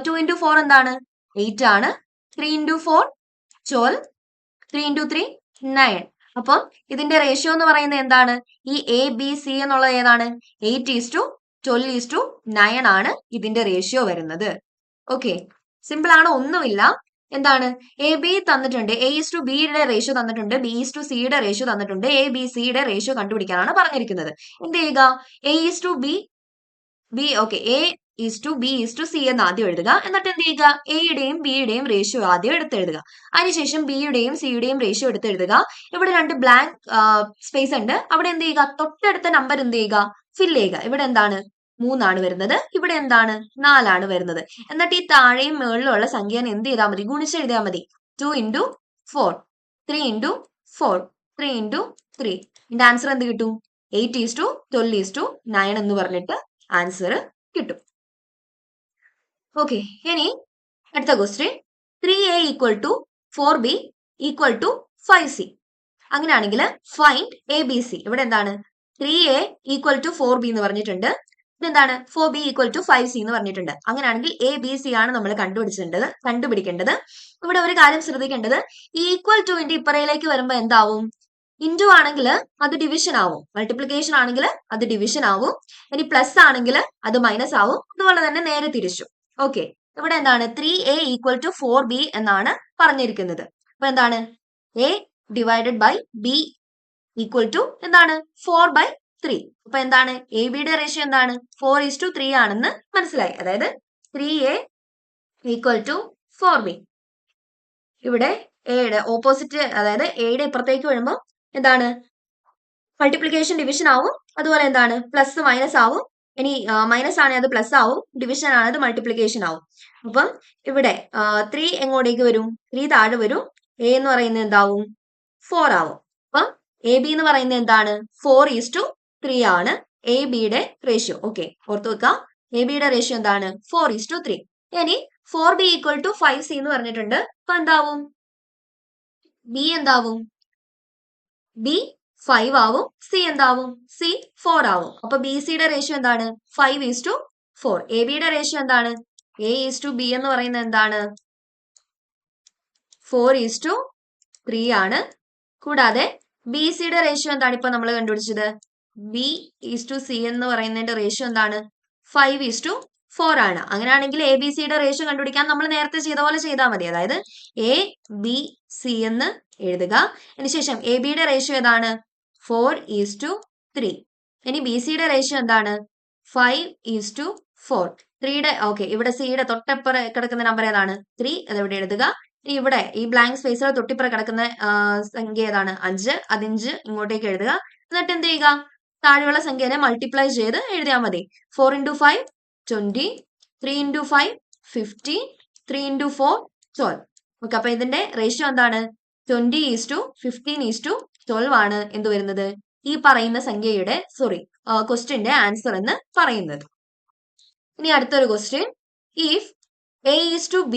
2 × 4 എന്താണ്? 8 ആണ്. 3 × 4 12. 3 × 3 9. അപ്പം ഇതിന്റെ റേഷ്യോ എന്ന് പറയുന്നത് എന്താണ്? ഈ ABC എന്നുള്ളത് ഏതാണ്? 8:12:9 ആണ് ഇതിന്റെ റേഷ്യോ വരുന്നത്. ഓക്കെ, സിമ്പിൾ ആണ്, ഒന്നുമില്ല. എന്താണ്? AB തന്നിട്ടുണ്ട്, A:B റേഷ്യോ തന്നിട്ടുണ്ട്, B:C റേഷ്യോ തന്നിട്ടുണ്ട്. ABC റേഷ്യോ കണ്ടുപിടിക്കാനാണ് പറഞ്ഞിരിക്കുന്നത്. എന്ത് ചെയ്യുക? A:B:C എന്ന് ആദ്യം എഴുതുക. എന്നിട്ട് എന്ത് ചെയ്യുക? എയുടെയും ബിയുടെയും റേഷ്യോ ആദ്യം എടുത്തെഴുതുക. അതിനുശേഷം ബിയുടെയും സിയുടെയും റേഷ്യോ എടുത്തെഴുതുക. ഇവിടെ 2 ബ്ലാങ്ക് സ്പേസ് ഉണ്ട്. അവിടെ എന്ത് ചെയ്യുക? തൊട്ടടുത്ത നമ്പർ എന്ത് ചെയ്യുക? ഫില്ല് ചെയ്യുക. ഇവിടെ എന്താണ്? 3 ആണ് വരുന്നത്. ഇവിടെ എന്താണ്? 4 ആണ് വരുന്നത്. എന്നിട്ട് ഈ താഴെയും മുകളിലും ഉള്ള സംഖ്യനെ എന്ത് ചെയ്താൽ മതി? ഗുണിച്ചെഴുതിയാൽ മതി. 2 × 4, 3 × 4, 3 × 3. ഇതിന്റെ ആൻസർ എന്ത് കിട്ടും? 8:12:9 എന്ന് പറഞ്ഞിട്ട് ആൻസർ കിട്ടും. ഓക്കെ, ഇനി അടുത്ത question. 3A = 4B, equal to 5C. അങ്ങനെയാണെങ്കിൽ ഫൈൻഡ് ABC. ഇവിടെ എന്താണ് 3A ഈക്വൽ ടു 4B എന്ന് പറഞ്ഞിട്ടുണ്ട്. ഇതെന്താണ് 4B ഈക്വൽ ടു 5C എന്ന് പറഞ്ഞിട്ടുണ്ട്. അങ്ങനെയാണെങ്കിൽ ABC ആണ് നമ്മൾ കണ്ടുപിടിക്കേണ്ടത്. ഇവിടെ ഒരു കാര്യം ശ്രദ്ധിക്കേണ്ടത്, ഈക്വൽ ടുവിന്റെ ഇപ്പറയിലേക്ക് വരുമ്പോൾ എന്താവും? ഇൻറ്റു ആണെങ്കിൽ അത് ഡിവിഷൻ ആവും, മൾട്ടിപ്ലിക്കേഷൻ ആണെങ്കിൽ അത് ഡിവിഷൻ ആവും, ഇനി പ്ലസ് ആണെങ്കിൽ അത് മൈനസ് ആവും, അതുപോലെ തന്നെ നേരെ തിരിച്ചു. ഓക്കെ, ഇവിടെ എന്താണ് 3A ഈക്വൽ ടു 4B എന്നാണ് പറഞ്ഞിരിക്കുന്നത്. അപ്പൊ എന്താണ് A divided by B equal to എന്താണ് 4/3. അപ്പൊ എന്താണ് എ ബിയുടെ റേഷ്യോ എന്താണ് 4:3 ആണെന്ന് മനസ്സിലായി. അതായത് 3A ഈക്വൽ ടു 4B. ഇവിടെ എയുടെ ഓപ്പോസിറ്റ്, അതായത് എയുടെ ഇപ്പുറത്തേക്ക് വരുമ്പോൾ എന്താണ് മൾട്ടിപ്ലിക്കേഷൻ ഡിവിഷൻ ആവും, അതുപോലെ എന്താണ് പ്ലസ് മൈനസ് ആവും, ഇനി മൈനസ് ആണെങ്കിൽ അത് പ്ലസ് ആവും, ഡിവിഷൻ ആണ് അത് മൾട്ടിപ്ലിക്കേഷൻ ആവും. അപ്പം ഇവിടെ 3 എങ്ങോട്ടേക്ക് വരും? 3 താഴെ വരും. എ എന്ന് പറയുന്നത് എന്താവും? 4 ആവും. അപ്പം എ ബി എന്ന് പറയുന്നത് എന്താണ് 4:3 ആണ് എ ബിയുടെ റേഷ്യോ. ഓക്കെ, ഓർത്ത് വെക്കുക, എ ബിയുടെ റേഷ്യോ എന്താണ് 4:3. ഇനി 4B ഈക്വൽ ടു 5C എന്ന് പറഞ്ഞിട്ടുണ്ട്. അപ്പൊ എന്താവും? ബി എന്താവും? ബി 5 ആവും, സി എന്താവും? സി 4 ആവും. അപ്പൊ ബി സിയുടെ റേഷ്യോ എന്താണ് 5:4. എ ബിയുടെ റേഷ്യോ എന്താണ് A:B എന്ന് പറയുന്നത് എന്താണ് 4:3 ആണ്. കൂടാതെ ബി സിയുടെ റേഷ്യോ എന്താണ് ഇപ്പൊ നമ്മൾ കണ്ടുപിടിച്ചത്? B:C എന്ന് പറയുന്നതിന്റെ റേഷ്യോ എന്താണ് 5:4 ആണ്. അങ്ങനെയാണെങ്കിൽ എ ബി സിയുടെ റേഷ്യോ കണ്ടുപിടിക്കാൻ നമ്മൾ നേരത്തെ ചെയ്ത പോലെ ചെയ്താൽ മതി. അതായത് ABC എന്ന് എഴുതുക. അതിനുശേഷം എ ബിയുടെ റേഷ്യോ ഏതാണ് 4:3. ഇനി ബി സിയുടെ റേഷ്യോ എന്താണ് 5:4. 3യുടെ ഓക്കെ, ഇവിടെ സിയുടെ തൊട്ടപ്പുറം കിടക്കുന്ന നമ്പർ ഏതാണ് 3, അതെവിടെ എഴുതുക. ഇവിടെ ഈ ബ്ലാങ്ക് സ്പേസിൽ തൊട്ടിപ്പുറം കിടക്കുന്ന സംഖ്യ ഏതാണ് 5, അത് 5 ഇങ്ങോട്ടേക്ക് എഴുതുക. എന്നിട്ട് എന്ത് ചെയ്യുക? താഴെയുള്ള സംഖ്യനെ മൾട്ടിപ്ലൈ ചെയ്ത് എഴുതിയാൽ മതി. 4 × 5 20, 3 × 5 15, 3 × 4 12. ഓക്കെ, അപ്പൊ ഇതിന്റെ റേഷ്യോ എന്താണ് 20:15:12 ആണ് എന്ത് വരുന്നത്? ഈ പറയുന്ന സംഖ്യയുടെ ക്വസ്റ്റ്യന്റെ ആൻസർ എന്ന് പറയുന്നത്. ഇനി അടുത്തൊരു question, if A:B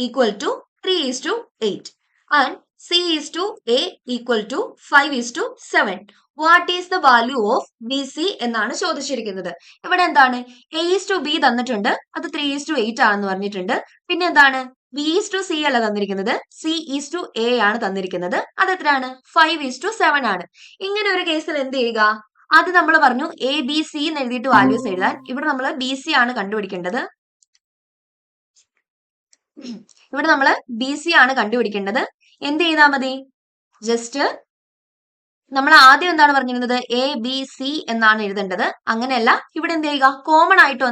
equal to 3:8 and C:A equal to 5:7, what is the value of BC എന്നാണ് ചോദിച്ചിരിക്കുന്നത്. ഇവിടെ എന്താണ് A:B തന്നിട്ടുണ്ട്, അത് 3:8 ആണെന്ന് പറഞ്ഞിട്ടുണ്ട്. പിന്നെ എന്താണ് B:C അല്ല തന്നിരിക്കുന്നത്, C:A ആണ് തന്നിരിക്കുന്നത്. അത് എത്രയാണ് 5:7 ആണ്. ഇങ്ങനെ ഒരു കേസിൽ എന്ത് ചെയ്യുക? അത് നമ്മൾ പറഞ്ഞു ABC എന്ന് എഴുതിയിട്ട് വാല്യൂസ് എഴുതാൻ. ഇവിടെ നമ്മൾ BC ആണ് കണ്ടുപിടിക്കേണ്ടത്. എന്ത് ചെയ്താൽ മതി? ജസ്റ്റ് നമ്മൾ ആദ്യം എന്താണ് പറഞ്ഞിരുന്നത് ABC എന്നാണ് എഴുതേണ്ടത്. അങ്ങനെയല്ല, ഇവിടെ എന്ത് ചെയ്യുക? കോമൺ ആയിട്ട്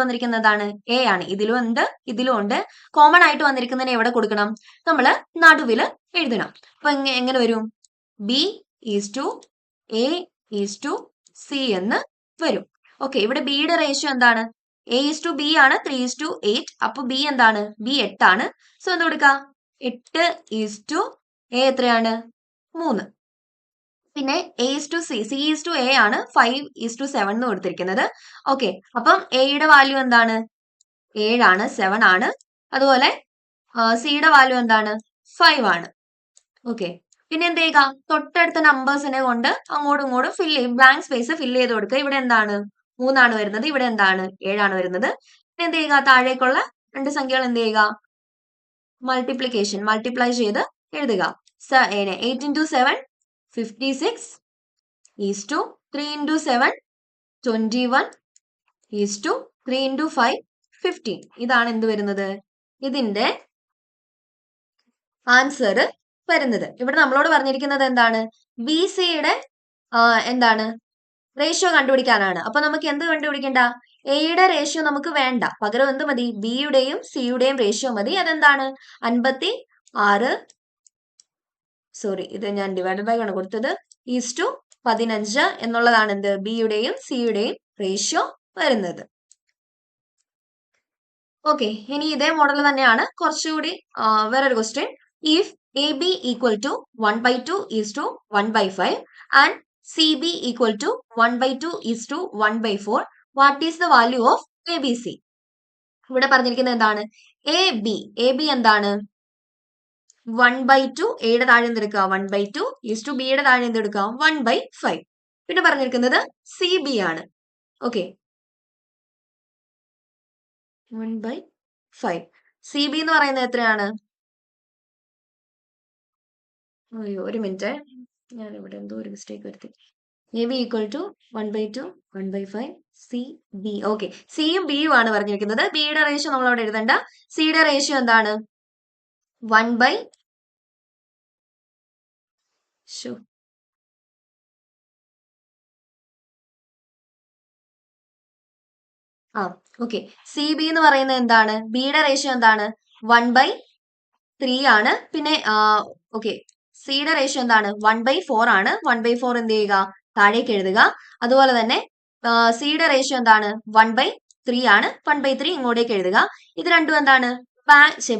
വന്നിരിക്കുന്നതാണ് A ആണ്. ഇതിലും ഉണ്ട്, ഇതിലും ഉണ്ട്. കോമൺ ആയിട്ട് വന്നിരിക്കുന്നതിനെ എവിടെ കൊടുക്കണം? നമ്മൾ നടുവിൽ എഴുതണം. അപ്പൊ എങ്ങനെ വരും? B:A:C എന്ന് വരും. ഓക്കെ, ഇവിടെ ബിയുടെ റേഷ്യോ എന്താണ്? A:B ആണ് 3:8. അപ്പൊ B എന്താണ്? B 8 ആണ്. സോ എന്ത് കൊടുക്കുക? 8:A എത്രയാണ് 3. പിന്നെ A:C, C:A ആണ് 5:7 എന്ന് കൊടുത്തിരിക്കുന്നത്. ഓക്കെ, അപ്പം എയുടെ വാല്യൂ എന്താണ് 7 ആണ്, 7 ആണ്. അതുപോലെ സിയുടെ വാല്യൂ എന്താണ് 5 ആണ്. ഓക്കെ, പിന്നെ എന്ത് ചെയ്യുക? തൊട്ടടുത്ത നമ്പേഴ്സിനെ കൊണ്ട് അങ്ങോട്ടും ഇങ്ങോട്ടും ബ്ലാങ്ക് സ്പേസ് ഫില്ല് ചെയ്ത് കൊടുക്കുക. ഇവിടെ എന്താണ് 3 ആണ് വരുന്നത്, ഇവിടെ എന്താണ് 7 ആണ് വരുന്നത്. പിന്നെ എന്ത് ചെയ്യുക? താഴേക്കുള്ള രണ്ട് സംഖ്യകൾ എന്ത് ചെയ്യുക? മൾട്ടിപ്ലൈ ചെയ്ത് എഴുതുക. 8 × 7 56 3 × 7 21 3 × 5 15. ഇതാണ് എന്ത് വരുന്നത്? ഇതിന്റെ ആൻസർ വരുന്നത്. ഇവിടെ നമ്മളോട് പറഞ്ഞിരിക്കുന്നത് എന്താണ്? BCയുടെ എന്താണ് റേഷ്യോ കണ്ടുപിടിക്കാനാണ്. അപ്പൊ നമുക്ക് എന്ത് കണ്ടുപിടിക്കണ്ട? എയുടെ റേഷ്യോ നമുക്ക് വേണ്ട, പകരം എന്ത് മതി? ബിയുടെയും സിയുടെയും റേഷ്യോ മതി. അതെന്താണ് 56, ഇത് ഞാൻ ഡിവൈഡഡ് ബൈ ആണ് കൊടുത്തത്, 15 എന്നുള്ളതാണ് എന്ത് ബിയുടെയും സിയുടെയും റേഷ്യോ വരുന്നത്. ഓക്കെ, ഇനി ഇതേ മോഡൽ തന്നെയാണ് കുറച്ചുകൂടി വേറൊരു question. If AB equal to 1/2:1/5 and CB equal to 1/2:1/4, what is the value of ABC? ഇവിടെ പറഞ്ഞിരിക്കുന്നത് എന്താണ്? AB എന്താണ് 1/2 എയുടെ താഴെ എന്തെടുക്കുക 1/2 ഈസ് ടു ബിയുടെ താഴെ എന്തെടുക്കുക 1/5. പിന്നെ പറഞ്ഞിരിക്കുന്നത് CB ആണ്. ഓക്കെ, 1/5. CB എന്ന് പറയുന്നത് എത്രയാണ്? അയ്യോ ഒരു മിനിറ്റ്, ഞാൻ ഇവിടെ എന്തോ ഒരു മിസ്റ്റേക്ക് വരുത്തി. AB equal to 1/2 1/5 CB. Okay, സിയും ബിയും ആണ് പറഞ്ഞിരിക്കുന്നത്. ബിയുടെ റേഷ്യോ നമ്മൾ അവിടെ എഴുതണ്ട. സിയുടെ റേഷ്യോ എന്താണ്? 1/, ഓക്കെ, CB എന്ന് പറയുന്നത് എന്താണ്? ബിയുടെ റേഷ്യോ എന്താണ്? 1/3 ആണ്. പിന്നെ ഓക്കെ, സിയുടെ റേഷ്യോ എന്താണ്? 1/4 ആണ്. 1/4 എന്ത് ചെയ്യുക? താഴേക്ക് എഴുതുക. അതുപോലെ തന്നെ സിയുടെ റേഷ്യോ എന്താണ്? 1/3 ആണ്. 1/3 ഇങ്ങോട്ടേക്ക് എഴുതുക. ഇത് രണ്ടും എന്താണ്?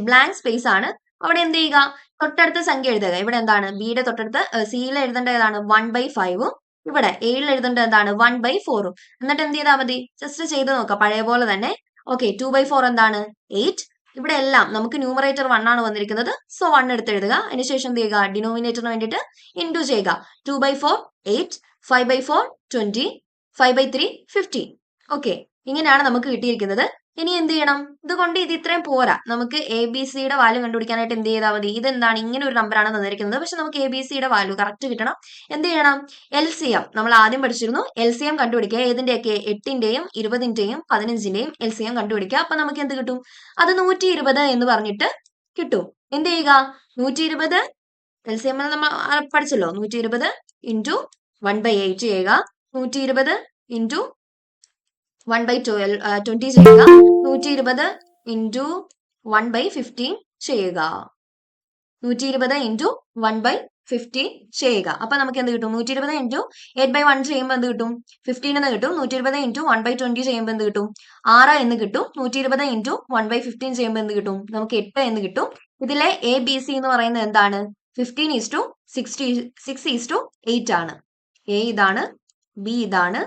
ബ്ലാങ്ക് സ്പേസ് ആണ്. അവിടെ എന്ത് ചെയ്യുക? തൊട്ടടുത്ത സംഖ്യ എഴുതുക. ഇവിടെ എന്താണ്? ബിയുടെ തൊട്ടടുത്ത് സിയിൽ എഴുതേണ്ട ഏതാണ്? 1/5ഉം ഇവിടെ എയിൽ എഴുതേണ്ടത് എന്താണ്? 1/4ഉം. എന്നിട്ട് എന്ത് ചെയ്താൽ മതി? ജസ്റ്റ് ചെയ്ത് നോക്കാം പഴയ പോലെ തന്നെ. ഓക്കെ, 2/4 എന്താണ്? 8. ഇവിടെ എല്ലാം നമുക്ക് ന്യൂമറേറ്റർ 1 ആണ് വന്നിരിക്കുന്നത്. സോ 1 എടുത്ത് എഴുതുക. അതിനുശേഷം എന്ത് ചെയ്യുക? ഡിനോമിനേറ്ററിന് വേണ്ടിയിട്ട് ഇൻറ്റു ചെയ്യുക. 2/4 8, 5/4 20, 5/3 15. ഓക്കെ, ഇങ്ങനെയാണ് നമുക്ക് കിട്ടിയിരിക്കുന്നത്. ഇനി എന്ത് ചെയ്യണം? ഇതുകൊണ്ട് ഇത് ഇത്രയും പോരാ. നമുക്ക് ABCയുടെ വാല്യൂ കണ്ടുപിടിക്കാനായിട്ട് എന്ത് ചെയ്താൽ മതി? ഇതെന്താണ്? ഇങ്ങനെ ഒരു നമ്പറാണ് തന്നിരിക്കുന്നത്. പക്ഷെ നമുക്ക് ABCയുടെ വാല്യൂ കറക്റ്റ് കിട്ടണം. എന്ത് ചെയ്യണം? LCM നമ്മൾ ആദ്യം പഠിച്ചിരുന്നു. LCM കണ്ടുപിടിക്കുക. ഏതിന്റെയൊക്കെ? 8ന്റെയും 20ന്റെയും 15ന്റെയും LCM കണ്ടുപിടിക്കുക. അപ്പൊ നമുക്ക് എന്ത് കിട്ടും? അത് 120 എന്ന് പറഞ്ഞിട്ട് കിട്ടും. എന്ത് ചെയ്യുക? 120 LCM നമ്മൾ പഠിച്ചല്ലോ. 120 ഇൻറ്റു 1/8 ചെയ്യുക. 120 ഇൻറ്റു 1/20 ചെയ്യുക. 120 ഇൻറ്റു 1/15 ചെയ്യുക. 120 ഇൻറ്റു 1/15 ചെയ്യുക. അപ്പൊ നമുക്ക് എന്ത് കിട്ടും? 120 ഇൻറ്റു 8/1 ചെയ്യുമ്പോൾ എന്ത് കിട്ടും? 15 എന്ന് കിട്ടും. 120 ഇൻറ്റു 1/20 ചെയ്യുമ്പോൾ എന്ത് കിട്ടും? 6 എന്ന് കിട്ടും. 120 ഇൻറ്റു 1/15 ചെയ്യുമ്പോൾ എന്ത് കിട്ടും? നമുക്ക് 8 എന്ന് കിട്ടും. ഇതിലെ ABC എന്ന് പറയുന്നത് എന്താണ്? 15:6:8 ആണ്. A ഇതാണ്, B ഇതാണ്,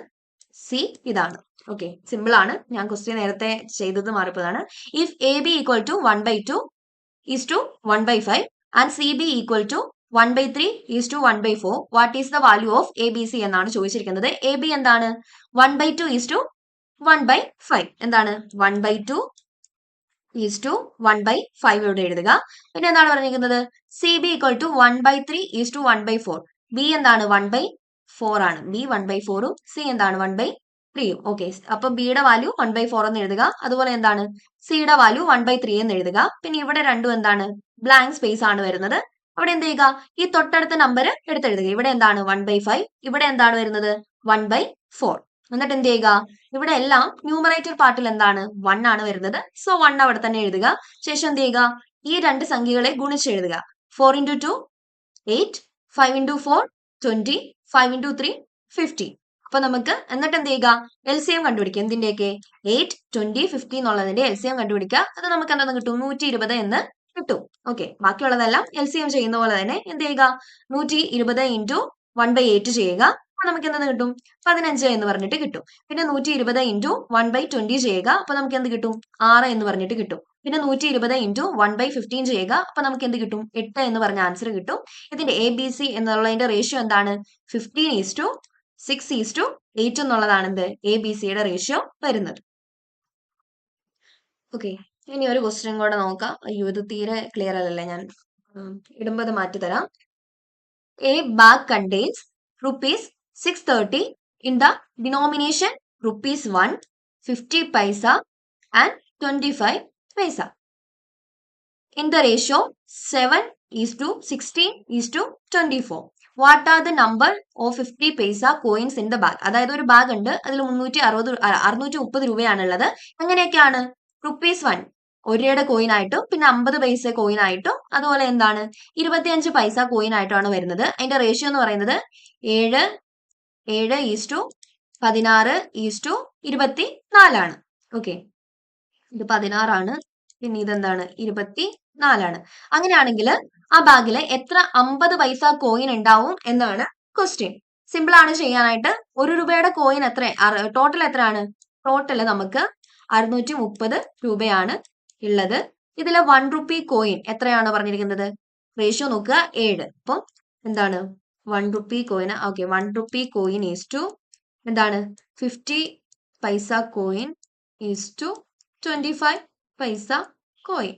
C ഇതാണ്. ഓക്കെ, സിമ്പിൾ ആണ്. ഞാൻ ക്വസ്റ്റ്യൻ നേരത്തെ ചെയ്തത് മാറിപ്പോയതാണ്. If AB equal to 1/2 is to 1/5 and CB equal to 1/3 is to 1/4 what is the value of ABC എന്നാണ് ചോദിച്ചിരിക്കുന്നത്. AB എന്താണ്? 1/2 ഈസ് ടു 1/5. എന്താണ്? 1/2 ഈസ് ടു 1/5 ഇവിടെ എഴുതുക. പിന്നെ എന്താണ് പറഞ്ഞിരിക്കുന്നത്? CB equal to 1/3 is to 1/4. B എന്താണ്? 1/4 ആണ്. B 1/4ഉം C എന്താണ്? 1/3ഉം. ഓക്കെ, അപ്പൊ ബിയുടെ വാല്യൂ 1/4 എന്ന് എഴുതുക. അതുപോലെ എന്താണ്? സിയുടെ വാല്യൂ 1/3 എന്ന് എഴുതുക. പിന്നെ ഇവിടെ രണ്ടും എന്താണ്? ബ്ലാങ്ക് സ്പേസ് ആണ് വരുന്നത്. അവിടെ എന്ത് ചെയ്യുക? ഈ തൊട്ടടുത്ത നമ്പർ എടുത്തെഴുതുക. ഇവിടെ എന്താണ്? 1/5. ഇവിടെ എന്താണ് വരുന്നത്? 1/4. എന്നിട്ട് എന്ത് ചെയ്യുക? ഇവിടെ എല്ലാം ന്യൂമറേറ്റർ പാർട്ടിൽ എന്താണ്? 1 ആണ് വരുന്നത്. സോ 1 അവിടെ തന്നെ എഴുതുക. ശേഷം എന്ത് ചെയ്യുക? ഈ രണ്ട് സംഖ്യകളെ ഗുണിച്ചെഴുതുക. 4 × 2 8, 5 × 4 20, 5 × 3 50. അപ്പൊ നമുക്ക് എന്നിട്ട് എന്ത് ചെയ്യുക? LCM കണ്ടുപിടിക്കുക. എന്തിന്റെയൊക്കെ? 8, 20, 50 എന്നുള്ളതിന്റെ LCM കണ്ടുപിടിക്കുക. അത് നമുക്ക് എന്തെന്ന് കിട്ടും? 120 എന്ന് കിട്ടും. ഓക്കെ, ബാക്കിയുള്ളതെല്ലാം LCM ചെയ്യുന്ന പോലെ തന്നെ എന്ത് ചെയ്യുക? 120 ഇൻറ്റു 1/8 ചെയ്യുക. അപ്പൊ നമുക്ക് എന്തെന്ന് കിട്ടും? 15 എന്ന് പറഞ്ഞിട്ട് കിട്ടും. പിന്നെ 120 ഇൻറ്റു 1/20 ചെയ്യുക. അപ്പൊ നമുക്ക് എന്ത് കിട്ടും? 6 എന്ന് പറഞ്ഞിട്ട് കിട്ടും. പിന്നെ 120 ഇൻറ്റു 1/15 ചെയ്യുക. അപ്പൊ നമുക്ക് എന്ത് കിട്ടും? 8 എന്ന് പറഞ്ഞ ആൻസർ കിട്ടും. ഇതിന്റെ ABC എന്നുള്ളതിന്റെ റേഷ്യോ എന്താണ്? 15:6:8 എന്നുള്ളതാണ് എന്ത്? ABCയുടെ റേഷ്യോ വരുന്നത്. ഓക്കെ, ഇനി ഒരു ക്വസ്റ്റ്യൻ കൂടെ നോക്കാം. അയ്യോ ഇത് തീരെ ക്ലിയർ അല്ലല്ലേ, ഞാൻ ഇടുമ്പോൾ അത് മാറ്റി തരാം. A bag contains rupees 630 in the denomination rupees 1, 50 paisa and 25 paisa. In the ratio 7:16:24. What are the number of 50 paisa coins in the bag? അതായത് ഒരു ബാഗ് ഉണ്ട്, അതിൽ 630 രൂപയാണുള്ളത്. എങ്ങനെയൊക്കെയാണ്? ₹1 ഒരയുടെ കോയിൻ ആയിട്ടും പിന്നെ 50 പൈസ കോയിൻ ആയിട്ടും അതുപോലെ എന്താണ് 25 പൈസ കോയിൻ ആയിട്ടാണ് വരുന്നത്. അതിന്റെ റേഷ്യോ എന്ന് പറയുന്നത് 7:16:24 ആണ്. ഓക്കെ, ഇത് 16 ആണ്, പിന്നെ ഇതെന്താണ്? 24 ആണ്. അങ്ങനെയാണെങ്കിൽ ആ ബാഗിൽ എത്ര 50 പൈസ കോയിൻ ഉണ്ടാവും എന്നാണ് ക്വസ്റ്റ്യൻ. സിമ്പിൾ ആണ് ചെയ്യാനായിട്ട്. 1 രൂപയുടെ കോയിൻ എത്ര? ടോട്ടൽ എത്രയാണ്? ടോട്ടൽ നമുക്ക് 630 രൂപയാണ് ഉള്ളത്. ഇതിലെ 1 റുപ്പി കോയിൻ എത്രയാണ് പറഞ്ഞിരിക്കുന്നത്? റേഷ്യോ നോക്കുക 7. അപ്പം എന്താണ് 1 rupee coin. Okay, 1 rupee coin is to എന്താണ് 50 paise coin is to 25 paise coin.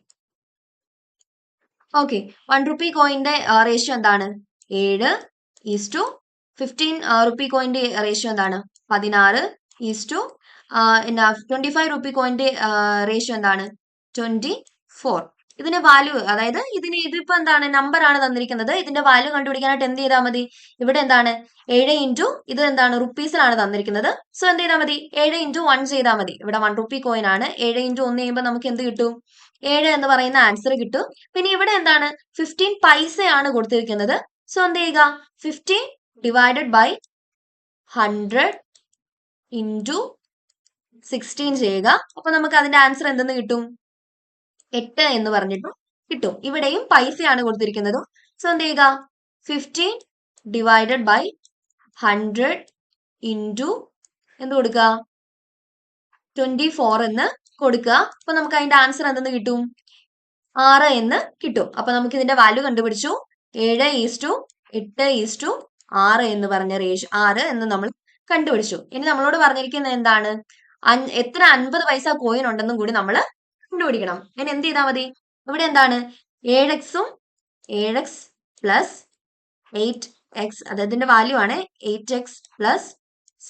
Okay, 1 rupee കോയിന്റെ റേഷ്യോ എന്താണ് 7 ഈസ് ടു 15 rupee കോയിന്റെ റേഷ്യോ എന്താണ് 16 ഈസ് ടു 25 rupee കോയിന്റെ റേഷ്യോ എന്താണ് 24. ഇതിന്റെ വാല്യൂ, അതായത് ഇതിപ്പോ എന്താണ് നമ്പർ ആണ് തന്നിരിക്കുന്നത്. ഇതിന്റെ വാല്യൂ കണ്ടുപിടിക്കാനായിട്ട് എന്ത് ചെയ്താൽ മതി? ഇവിടെ എന്താണ് 7 ഇൻറ്റു ഇത് എന്താണ് റുപ്പീസിലാണ് തന്നിരിക്കുന്നത്. സോ എന്ത് ചെയ്താൽ മതി? 7 ഇൻറ്റു 1 ചെയ്താൽ മതി. ഇവിടെ 1 rupee കോയിൻ ആണ്. 7 ഇൻറ്റു 1 ചെയ്യുമ്പോൾ നമുക്ക് എന്ത് കിട്ടും? 7 എന്ന് പറയുന്ന ആൻസർ കിട്ടും. പിന്നെ ഇവിടെ എന്താണ് 15 പൈസയാണ് കൊടുത്തിരിക്കുന്നത്. സോ എന്ത് ചെയ്യുക? 15 ഡിവൈഡഡ് ബൈ 100 ഇൻറ്റു 16 ചെയ്യുക. അപ്പൊ നമുക്ക് അതിന്റെ ആൻസർ എന്തെന്ന് കിട്ടും? 8 എന്ന് പറഞ്ഞിട്ടും കിട്ടും. ഇവിടെയും പൈസയാണ് കൊടുത്തിരിക്കുന്നത്. സോ എന്ത് ചെയ്യുക? 15 ഡിവൈഡഡ് ബൈ 100 ഇൻറ്റു എന്ത് കൊടുക്കുക? 24 എന്ന് കൊടുക്കുക. അപ്പൊ നമുക്ക് അതിന്റെ ആൻസർ എന്തെന്ന് കിട്ടും? 6 എന്ന് കിട്ടും. അപ്പൊ നമുക്ക് ഇതിന്റെ വാല്യൂ കണ്ടുപിടിച്ചു. 7 ഈസ് ടു 8 ഈസ് ടു 6 എന്ന് പറഞ്ഞ റേഷ്യോ 6 എന്ന് നമ്മൾ കണ്ടുപിടിച്ചു. ഇനി നമ്മളോട് പറഞ്ഞിരിക്കുന്നത് എന്താണ്? എത്ര 50 പൈസ കോയിൻ ഉണ്ടെന്നും കൂടി നമ്മൾ കണ്ടുപിടിക്കണം. ഇനി എന്ത് ചെയ്താൽ മതി? ഇവിടെ എന്താണ് 7x-ഉം 7x പ്ലസ് 8x, അതായതിന്റെ വാല്യൂ ആണ് 8x പ്ലസ്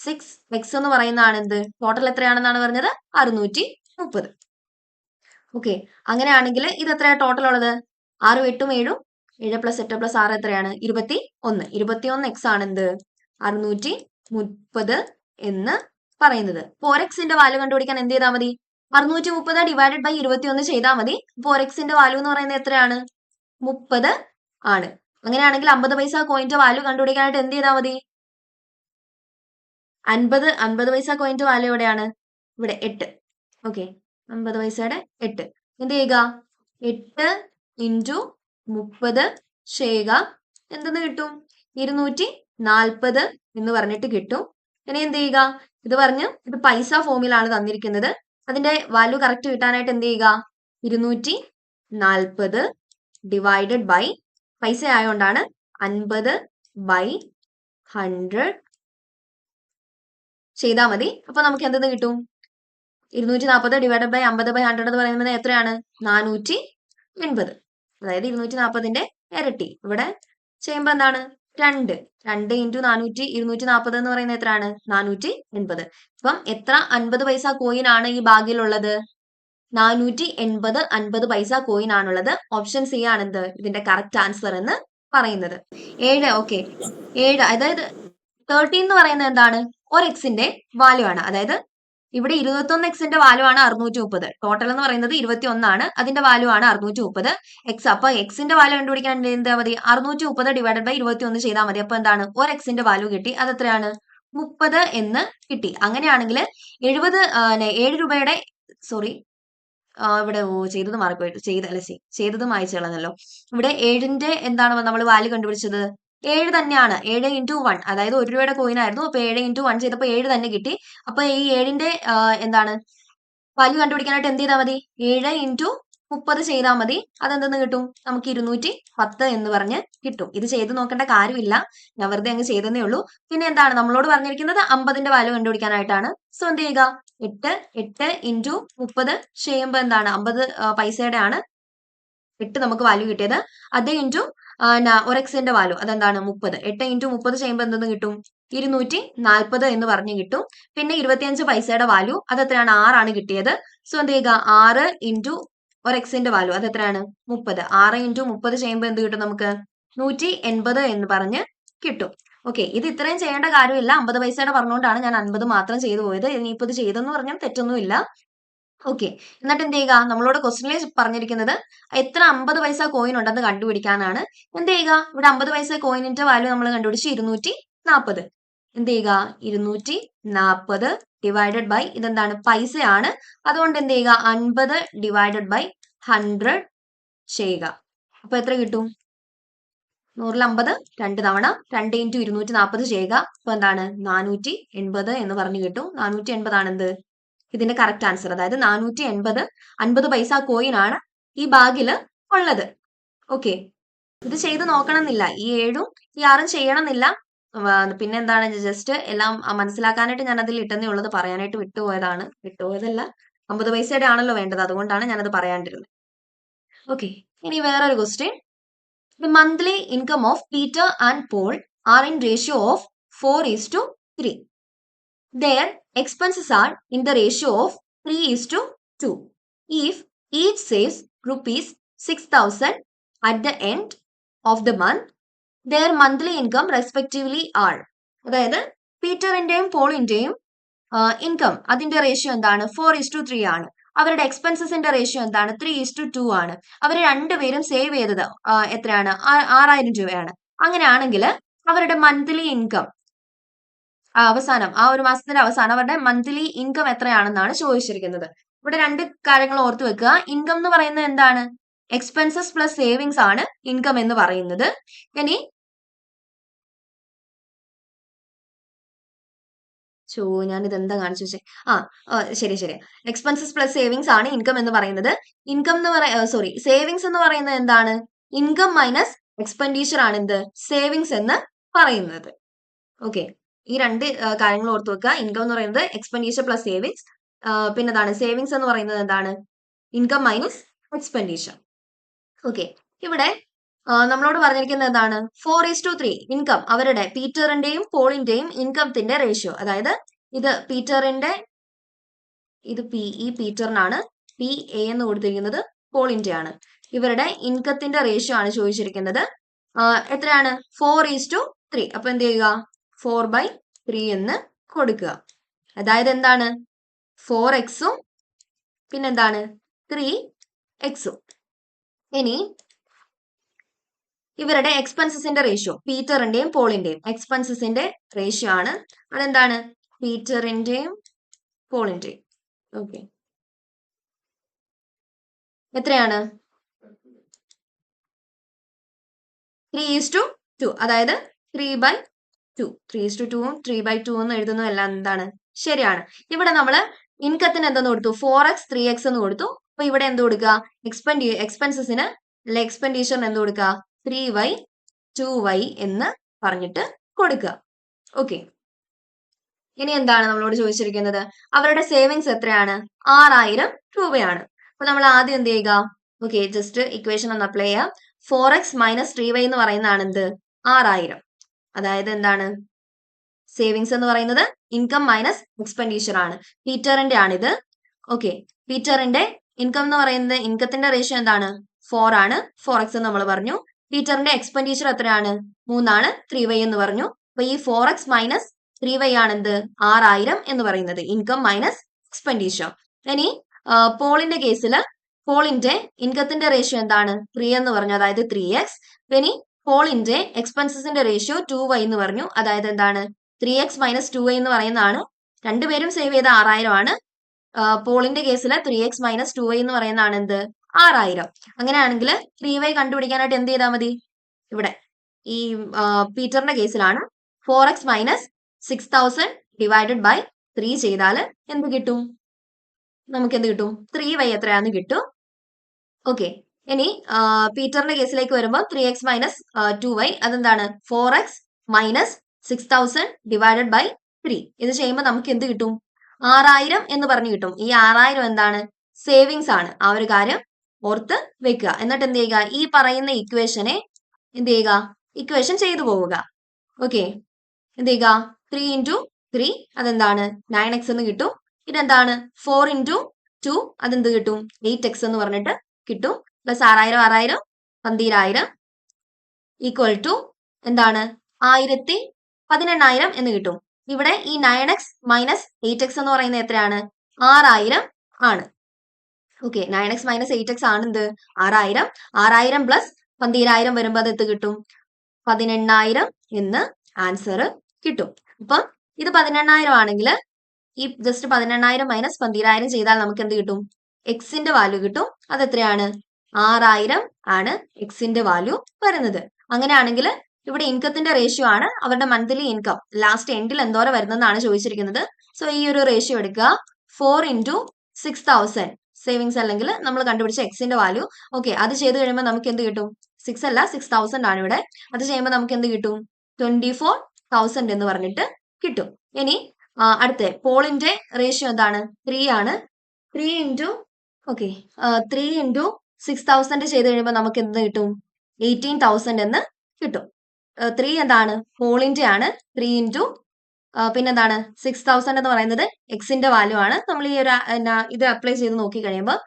6x എന്ന് പറയുന്നതാണ് എന്ത്? ടോട്ടൽ എത്രയാണെന്നാണ് പറഞ്ഞത്? 630. ഓക്കെ, അങ്ങനെയാണെങ്കിൽ ഇത് എത്രയാണ് ടോട്ടൽ ഉള്ളത്? 6 8 7 7 പ്ലസ് 8 പ്ലസ് 6 എത്രയാണ്? 21. 21x ആണ് എന്ത്? 630 എന്ന് പറയുന്നത്. 4x-ന്റെ വാല്യൂ കണ്ടുപിടിക്കാൻ എന്ത് ചെയ്താൽ മതി? 630 ഡിവൈഡഡ് ബൈ 21 ചെയ്താൽ മതി. 4x-ന്റെ വാല്യൂ എന്ന് പറയുന്നത് എത്രയാണ്? 30 ആണ്. അങ്ങനെയാണെങ്കിൽ 50 പൈസ കോയിന്റെ വാല്യൂ കണ്ടുപിടിക്കാനായിട്ട് എന്ത് ചെയ്താൽ മതി? 50 പൈസ കോയിന്റെ വാല്യൂ എവിടെയാണ്? ഇവിടെ 8. ഓക്കെ, 50 പൈസയുടെ 8 എന്ത് ചെയ്യുക? 8 ഇൻറ്റു 30 ചെയ്യുക. എന്തെന്ന് കിട്ടും? 240 എന്ന് പറഞ്ഞിട്ട് കിട്ടും. ഇനി എന്ത് ചെയ്യുക? ഇത് ഇത് പൈസ ഫോമിലാണ് തന്നിരിക്കുന്നത്. അതിന്റെ വാല്യൂ കറക്റ്റ് കിട്ടാനായിട്ട് എന്ത് ചെയ്യുക? 240 ഡിവൈഡഡ് ബൈ പൈസ ആയതുകൊണ്ടാണ് 50 ബൈ 100 ചെയ്താൽ മതി. അപ്പൊ നമുക്ക് എന്തെന്ന് കിട്ടും? 240 ഡിവൈഡഡ് ബൈ 50 ബൈ 100 എന്ന് പറയുന്നത് എത്രയാണ്? 480. അതായത് 240ന്റെ ഇരട്ടി. ഇവിടെ ചെയ്യുമ്പോൾ എന്താണ്? 2 ഇൻറ്റു 240 എന്ന് പറയുന്നത് എത്രയാണ്? 480. അപ്പം എത്ര 50 പൈസ കോയിൻ ആണ് ഈ ബാഗിലുള്ളത്? 480 50 പൈസ കോയിൻ ആണുള്ളത്. ഓപ്ഷൻ സി ആണ് എന്ത്? ഇതിന്റെ കറക്റ്റ് ആൻസർ എന്ന് പറയുന്നത്. 7. ഓക്കെ, 7 അതായത് 13 എന്ന് പറയുന്നത് എന്താണ്? ഒരു എക്സിന്റെ വാല്യൂ ആണ്. അതായത് ഇവിടെ 21x-ന്റെ വാല്യൂ ആണ് 630. ടോട്ടൽ എന്ന് പറയുന്നത് 21 ആണ്. അതിന്റെ വാല്യൂ ആണ് 630 എക്സ്. അപ്പൊ എക്സിന്റെ വാല്യൂ കണ്ടുപിടിക്കാൻ എന്താ മതി? 630 ഡിവൈഡഡ് ബൈ 21 ചെയ്താൽ മതി. അപ്പൊ എന്താണ്? ഒരു എക്സിന്റെ വാല്യൂ കിട്ടി. അത് എത്രയാണ്? 30 എന്ന് കിട്ടി. അങ്ങനെയാണെങ്കിൽ 7 രൂപയുടെ സോറി ഇവിടെ ചെയ്തത് മാറിപ്പോയിട്ട് ചെയ്തത് മായിച്ചു കളഞ്ഞല്ലോ. ഇവിടെ 7ന്റെ എന്താണ് നമ്മൾ വാല്യൂ കണ്ടുപിടിച്ചത്? 7 തന്നെയാണ്. 7 ഇൻറ്റു 1, അതായത് 1 രൂപയുടെ കോയിൻ ആയിരുന്നു. അപ്പൊ 7 ഇൻറ്റു 1 ചെയ്തപ്പോൾ 7 തന്നെ കിട്ടി. അപ്പൊ ഈ 7ന്റെ എന്താണ് വാല്യൂ കണ്ടുപിടിക്കാനായിട്ട് എന്ത് ചെയ്താൽ മതി? 7 ഇൻറ്റു 30 ചെയ്താൽ മതി. അതെന്തെന്ന് കിട്ടും? നമുക്ക് 210 എന്ന് പറഞ്ഞ് കിട്ടും. ഇത് ചെയ്ത് നോക്കേണ്ട കാര്യമില്ല, ഞാൻ വെറുതെ അങ്ങ് ചെയ്തതേ ഉള്ളൂ. പിന്നെ എന്താണ് നമ്മളോട് പറഞ്ഞിരിക്കുന്നത്? 50ന്റെ വാല്യൂ കണ്ടുപിടിക്കാനായിട്ടാണ്. സോ എന്ത് ചെയ്യുക? 8 ഇൻറ്റു 30 ചെയ്യുമ്പോൾ എന്താണ്? 50 പൈസയുടെ ആണ് 8 നമുക്ക് വാല്യൂ കിട്ടിയത്. അത് ഇൻറ്റു ഒരു എക്സിന്റെ വാല്യൂ അതെന്താണ്? 30. 8 ഇൻറ്റു 30 ചെയ്യുമ്പോൾ എന്തെന്ന് കിട്ടും? 240 എന്ന് പറഞ്ഞ് കിട്ടും. പിന്നെ 25 പൈസയുടെ വാല്യൂ അത് എത്രയാണ്? 6 ആണ് കിട്ടിയത്. സോ എന്ത് ചെയ്യുക? 6 ഇൻറ്റു ഒരു എക്സിന്റെ വാല്യൂ അത് എത്രയാണ്? 30. 6 ഇൻറ്റു 30 ചെയ്യുമ്പോൾ എന്ത് കിട്ടും നമുക്ക്? 180 എന്ന് പറഞ്ഞ് കിട്ടും. ഓക്കെ, ഇത് ഇത്രയും ചെയ്യേണ്ട കാര്യമില്ല. 50 പൈസയുടെ പറഞ്ഞുകൊണ്ടാണ് ഞാൻ 50 മാത്രം ചെയ്തു പോയത്. ഇനിയിപ്പോൾ ഇത് ചെയ്തെന്ന് പറഞ്ഞാൽ തെറ്റൊന്നുമില്ല. ഓക്കെ, എന്നിട്ട് എന്ത് ചെയ്യുക? നമ്മളോട് ക്വസ്റ്റ്യനിൽ പറഞ്ഞിരിക്കുന്നത് എത്ര 50 പൈസ കോയിൻ ഉണ്ടെന്ന് കണ്ടുപിടിക്കാനാണ്. എന്ത് ചെയ്യുക? ഇവിടെ 50 പൈസ കോയിനിന്റെ വാല്യൂ നമ്മൾ കണ്ടുപിടിച്ച് 240. എന്ത് ചെയ്യുക? 240 ഡിവൈഡഡ് ബൈ ഇതെന്താണ്? പൈസയാണ്. അതുകൊണ്ട് എന്ത് ചെയ്യുക? 50 ഡിവൈഡഡ് ബൈ 100 ചെയ്യുക. അപ്പൊ എത്ര കിട്ടും? 100-50 2 തവണ 2 ഇൻറ്റു 240 ചെയ്യുക. അപ്പൊ എന്താണ്? 480 എന്ന് പറഞ്ഞു കിട്ടും. 480 ആണ് എന്ത്? ഇതിന്റെ കറക്റ്റ് ആൻസർ. അതായത് 480 50 പൈസ കോയിൻ ആണ് ഈ ബാഗിൽ ഉള്ളത്. ഓക്കെ, ഇത് ചെയ്ത് നോക്കണമെന്നില്ല, ഈ 7ഉം ഈ 6ഉം ചെയ്യണമെന്നില്ല. പിന്നെ എന്താണ്, ജസ്റ്റ് എല്ലാം മനസ്സിലാക്കാനായിട്ട് ഞാൻ അതിൽ ഇട്ടെന്നേ ഉള്ളത്, പറയാനായിട്ട് വിട്ടുപോയതാണ്. വിട്ടുപോയതല്ല, 50 പൈസയുടെ ആണല്ലോ വേണ്ടത്, അതുകൊണ്ടാണ് ഞാനത് പറയാണ്ടിരുന്നത്. ഓക്കെ, ഇനി വേറൊരു question. The monthly income of Peter and Paul are in ratio of 4:3. Their expenses are in the ratio of 3:2. If each saves rupees 6,000 at the end of the month, their monthly income respectively are. അതായത് പീറ്ററിന്റെയും പോളിന്റെയും income അതിന്റെ ratio എന്താണ്? 4:3 ആണ്. അവരുടെ എക്സ്പെൻസസിന്റെ ratio എന്താണ്? 3:2 ആണ്. അവർ രണ്ടുപേരും save ചെയ്തത് എത്രയാണ്? 6,000 രൂപയാണ്. അങ്ങനെയാണെങ്കിൽ അവരുടെ മന്ത്ലി ഇൻകം അവസാനം, ആ ഒരു മാസത്തിന്റെ അവസാനം അവരുടെ മന്ത്ലി ഇൻകം എത്രയാണെന്നാണ് ചോദിച്ചിരിക്കുന്നത്. ഇവിടെ രണ്ട് കാര്യങ്ങൾ ഓർത്ത് വെക്കുക. ഇൻകം എന്ന് പറയുന്നത് എന്താണ്? എക്സ്പെൻസസ് പ്ലസ് സേവിങ്സ് ആണ് ഇൻകം എന്ന് പറയുന്നത്. ഇനി ഞാനിത് എന്താ കാണിച്ചു വെച്ചേ? ശരി. എക്സ്പെൻസസ് പ്ലസ് സേവിങ്സ് ആണ് ഇൻകം എന്ന് പറയുന്നത്. ഇൻകം എന്ന് സേവിങ്സ് എന്ന് പറയുന്നത് എന്താണ്? ഇൻകം മൈനസ് എക്സ്പെൻഡിച്ചർ ആണ് എന്ത്? സേവിങ്സ് എന്ന് പറയുന്നത്. ഓക്കെ, ഈ രണ്ട് കാര്യങ്ങൾ ഓർത്ത് വെക്കുക. ഇൻകം എന്ന് പറയുന്നത് എക്സ്പെൻഡിച്ചർ പ്ലസ് സേവിങ്സ്, പിന്നെ എന്താണ് സേവിങ്സ് എന്ന് പറയുന്നത് എന്താണ്? Income minus expenditure. ഓക്കെ, ഇവിടെ നമ്മളോട് പറഞ്ഞിരിക്കുന്നത് എന്താണ്? 4:3 ഇൻകം, അവരുടെ പീറ്ററിന്റെയും പോളിന്റെയും ഇൻകത്തിന്റെ റേഷ്യോ. അതായത് ഇത് പീറ്ററിന്റെ, ഇത് ഈ പീറ്ററിനാണ്, PA എന്ന് കൊടുത്തിരിക്കുന്നത് പോളിന്റെ ആണ്. ഇവരുടെ ഇൻകത്തിന്റെ റേഷ്യോ ആണ് ചോദിച്ചിരിക്കുന്നത്. എത്രയാണ്? 4:3. അപ്പൊ എന്ത് ചെയ്യുക? 4/3 എന്ന് കൊടുക്കുക. അതായത് എന്താണ്? 4x-ഉം പിന്നെന്താണ് 3x-ഉം. ഇനി ഇവരുടെ എക്സ്പെൻസസിന്റെ റേഷ്യോ, പീറ്ററിന്റെയും പോളിന്റെയും എക്സ്പെൻസസിന്റെ റേഷ്യോ ആണ്. അതെന്താണ്? പീറ്ററിന്റെയും പോളിന്റെയും. ഓക്കെ, എത്രയാണ്? 3:2. അതായത് 3/2. 3:2ഉം 3/2 എന്ന് എഴുതുന്നു എല്ലാം എന്താണ്? ശരിയാണ്. ഇവിടെ നമ്മള് ഇൻകത്തിന് എന്തെന്ന് കൊടുത്തു? 4x 3x എന്ന് കൊടുത്തു. അപ്പൊ ഇവിടെ എന്ത് കൊടുക്കുക? എക്സ്പെൻസസിന് അല്ലെ എക്സ്പെൻഡിച്ചറിന് എന്ത് കൊടുക്കുക? 3y 2y എന്ന് പറഞ്ഞിട്ട് കൊടുക്കുക. ഓക്കെ, ഇനി എന്താണ് നമ്മളോട് ചോദിച്ചിരിക്കുന്നത്? അവരുടെ സേവിങ്സ് എത്രയാണ്? 6,000 രൂപയാണ്. അപ്പൊ നമ്മൾ ആദ്യം എന്ത് ചെയ്യുക? ഓക്കെ, ജസ്റ്റ് ഇക്വേഷൻ ഒന്ന് അപ്ലൈ ചെയ്യാം. 4x മൈനസ് 3y എന്ന് പറയുന്നതാണ് എന്ത്? 6,000. അതായത് എന്താണ്? സേവിങ്സ് എന്ന് പറയുന്നത് ഇൻകം മൈനസ് എക്സ്പെൻഡിച്ചർ ആണ്. പീറ്ററിന്റെ ആണിത്. ഓക്കെ, പീറ്ററിന്റെ ഇൻകം എന്ന് പറയുന്നത്, ഇൻകത്തിന്റെ റേഷ്യോ എന്താണ്? 4 ആണ്. 4x എന്ന് നമ്മൾ പറഞ്ഞു. പീറ്ററിന്റെ എക്സ്പെൻഡിച്ചർ എത്രയാണ്? 3 ആണ്. 3y എന്ന് പറഞ്ഞു. അപ്പൊ ഈ 4x മൈനസ് 3y ആണെന്ത്? 6,000 എന്ന് പറയുന്നത് ഇൻകം മൈനസ് എക്സ്പെൻഡിച്ചർ. ഇനി പോളിന്റെ കേസിൽ പോളിന്റെ ഇൻകത്തിന്റെ റേഷ്യോ എന്താണ്? 3 എന്ന് പറഞ്ഞു, അതായത് 3x. ഇനി പോളിന്റെ എക്സ്പെൻസസിന്റെ റേഷ്യോ 2y എന്ന് പറഞ്ഞു, അതായത് എന്താണ്? 3x മൈനസ് 2y എന്ന് പറയുന്നതാണ്. രണ്ടുപേരും സേവ് ചെയ്ത 6,000 ആണ്. പോളിന്റെ കേസിൽ 3x മൈനസ് 2y എന്ന് പറയുന്നതാണ് എന്ത്? 6,000. അങ്ങനെയാണെങ്കിൽ 3y കണ്ടുപിടിക്കാനായിട്ട് എന്ത് ചെയ്താൽ മതി? ഇവിടെ ഈ പീറ്ററിന്റെ കേസിലാണ് 4x മൈനസ് 6,000 ഡിവൈഡഡ് ബൈ 3 ചെയ്താൽ എന്ത് കിട്ടും? നമുക്ക് എന്ത് കിട്ടും? 3y എത്രയാന്ന് കിട്ടും. ഓക്കെ, ഇനി പീറ്ററിന്റെ കേസിലേക്ക് വരുമ്പോൾ 3x മൈനസ് 2y, അതെന്താണ്? 4x minus 6,000 divided by 3. ഇത് ചെയ്യുമ്പോൾ നമുക്ക് എന്ത് കിട്ടും? 6,000 എന്ന് പറഞ്ഞു കിട്ടും. ഈ 6,000 എന്താണ്? സേവിങ്സ് ആണ്. ആ ഒരു കാര്യം ഓർത്ത് വെക്കുക. എന്നിട്ട് എന്ത് ചെയ്യുക? ഈ പറയുന്ന ഇക്വേഷനെ എന്ത് ചെയ്യുക? ഇക്വേഷൻ ചെയ്തു പോവുക. ഓക്കെ, എന്ത് ചെയ്യുക? 3 into 3 അതെന്താണ്? 9x എന്ന് കിട്ടും. ഇതെന്താണ്? 4 into 2 അതെന്ത് കിട്ടും? 8x എന്ന് പറഞ്ഞിട്ട് കിട്ടും. പ്ലസ് 6,000 12,000 ഈക്വൽ ടു എന്താണ്? 18,000 എന്ന് കിട്ടും. ഇവിടെ ഈ 9x മൈനസ് 8x എന്ന് പറയുന്നത് എത്രയാണ്? 6,000 ആണ്. ഓക്കെ, 9x മൈനസ് 8x ആണ് എന്ത്? 6,000. 6,000 പ്ലസ് 12,000 വരുമ്പോൾ അത് എത്ത് കിട്ടും? 18,000 എന്ന് ആൻസർ കിട്ടും. അപ്പം ഇത് 18,000 ആണെങ്കിൽ ഈ ജസ്റ്റ് 18,000 മൈനസ് 12,000 ചെയ്താൽ നമുക്ക് എന്ത് കിട്ടും? എക്സിന്റെ വാല്യൂ കിട്ടും. അത് എത്രയാണ്? 6,000 ആണ് എക്സിന്റെ വാല്യൂ വരുന്നത്. അങ്ങനെയാണെങ്കിൽ ഇവിടെ ഇൻകത്തിന്റെ റേഷ്യോ ആണ് അവരുടെ മന്ത്ലി ഇൻകം ലാസ്റ്റ് എൻഡിൽ എന്തോരം വരുന്നതെന്നാണ് ചോദിച്ചിരിക്കുന്നത്. സോ ഈ ഒരു റേഷ്യോ എടുക്കുക. 4 into 6,000 സേവിങ്സ് അല്ലെങ്കിൽ നമ്മൾ കണ്ടുപിടിച്ച എക്സിന്റെ വാല്യൂ. ഓക്കെ, അത് ചെയ്ത് കഴിയുമ്പോൾ നമുക്ക് എന്ത് കിട്ടും? 6 അല്ല 6000 ആണ് ഇവിടെ. അത് ചെയ്യുമ്പോൾ നമുക്ക് എന്ത് കിട്ടും? 24,000 എന്ന് പറഞ്ഞിട്ട് കിട്ടും. ഇനി അടുത്ത പോളിന്റെ റേഷ്യോ എന്താണ്? 3 ആണ്. 3 ഇൻറ്റു 3 ഇൻറ്റു 6000 ചെയ്ത് കഴിയുമ്പോൾ നമുക്ക് എന്ത് കിട്ടും? 18,000 എന്ന് കിട്ടും. 3 എന്താണ്? പോളിന്റെ ആണ്. 3 ഇൻറ്റു പിന്നെന്താണ്? 6000 എന്ന് പറയുന്നത് എക്സിന്റെ വാല്യൂ ആണ്. നമ്മൾ ഈ ഒരു ഇത് അപ്ലൈ ചെയ്ത് നോക്കി കഴിയുമ്പോൾ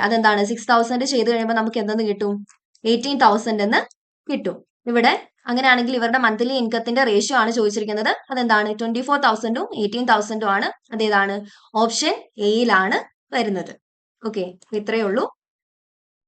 അതെന്താണ്? 6000 ചെയ്ത് കഴിയുമ്പോൾ നമുക്ക് എന്തെന്ന് കിട്ടും? 18,000 എന്ന് കിട്ടും. ഇവിടെ അങ്ങനെയാണെങ്കിൽ ഇവരുടെ മന്ത്ലി ഇൻകത്തിന്റെ റേഷ്യോ ആണ് ചോദിച്ചിരിക്കുന്നത്. അതെന്താണ്? 24,000ഉം 18,000ഉം ആണ്. അതേതാണ്? ഓപ്ഷൻ എയിലാണ് വരുന്നത്. ഇത്രയേ ഉള്ളൂ.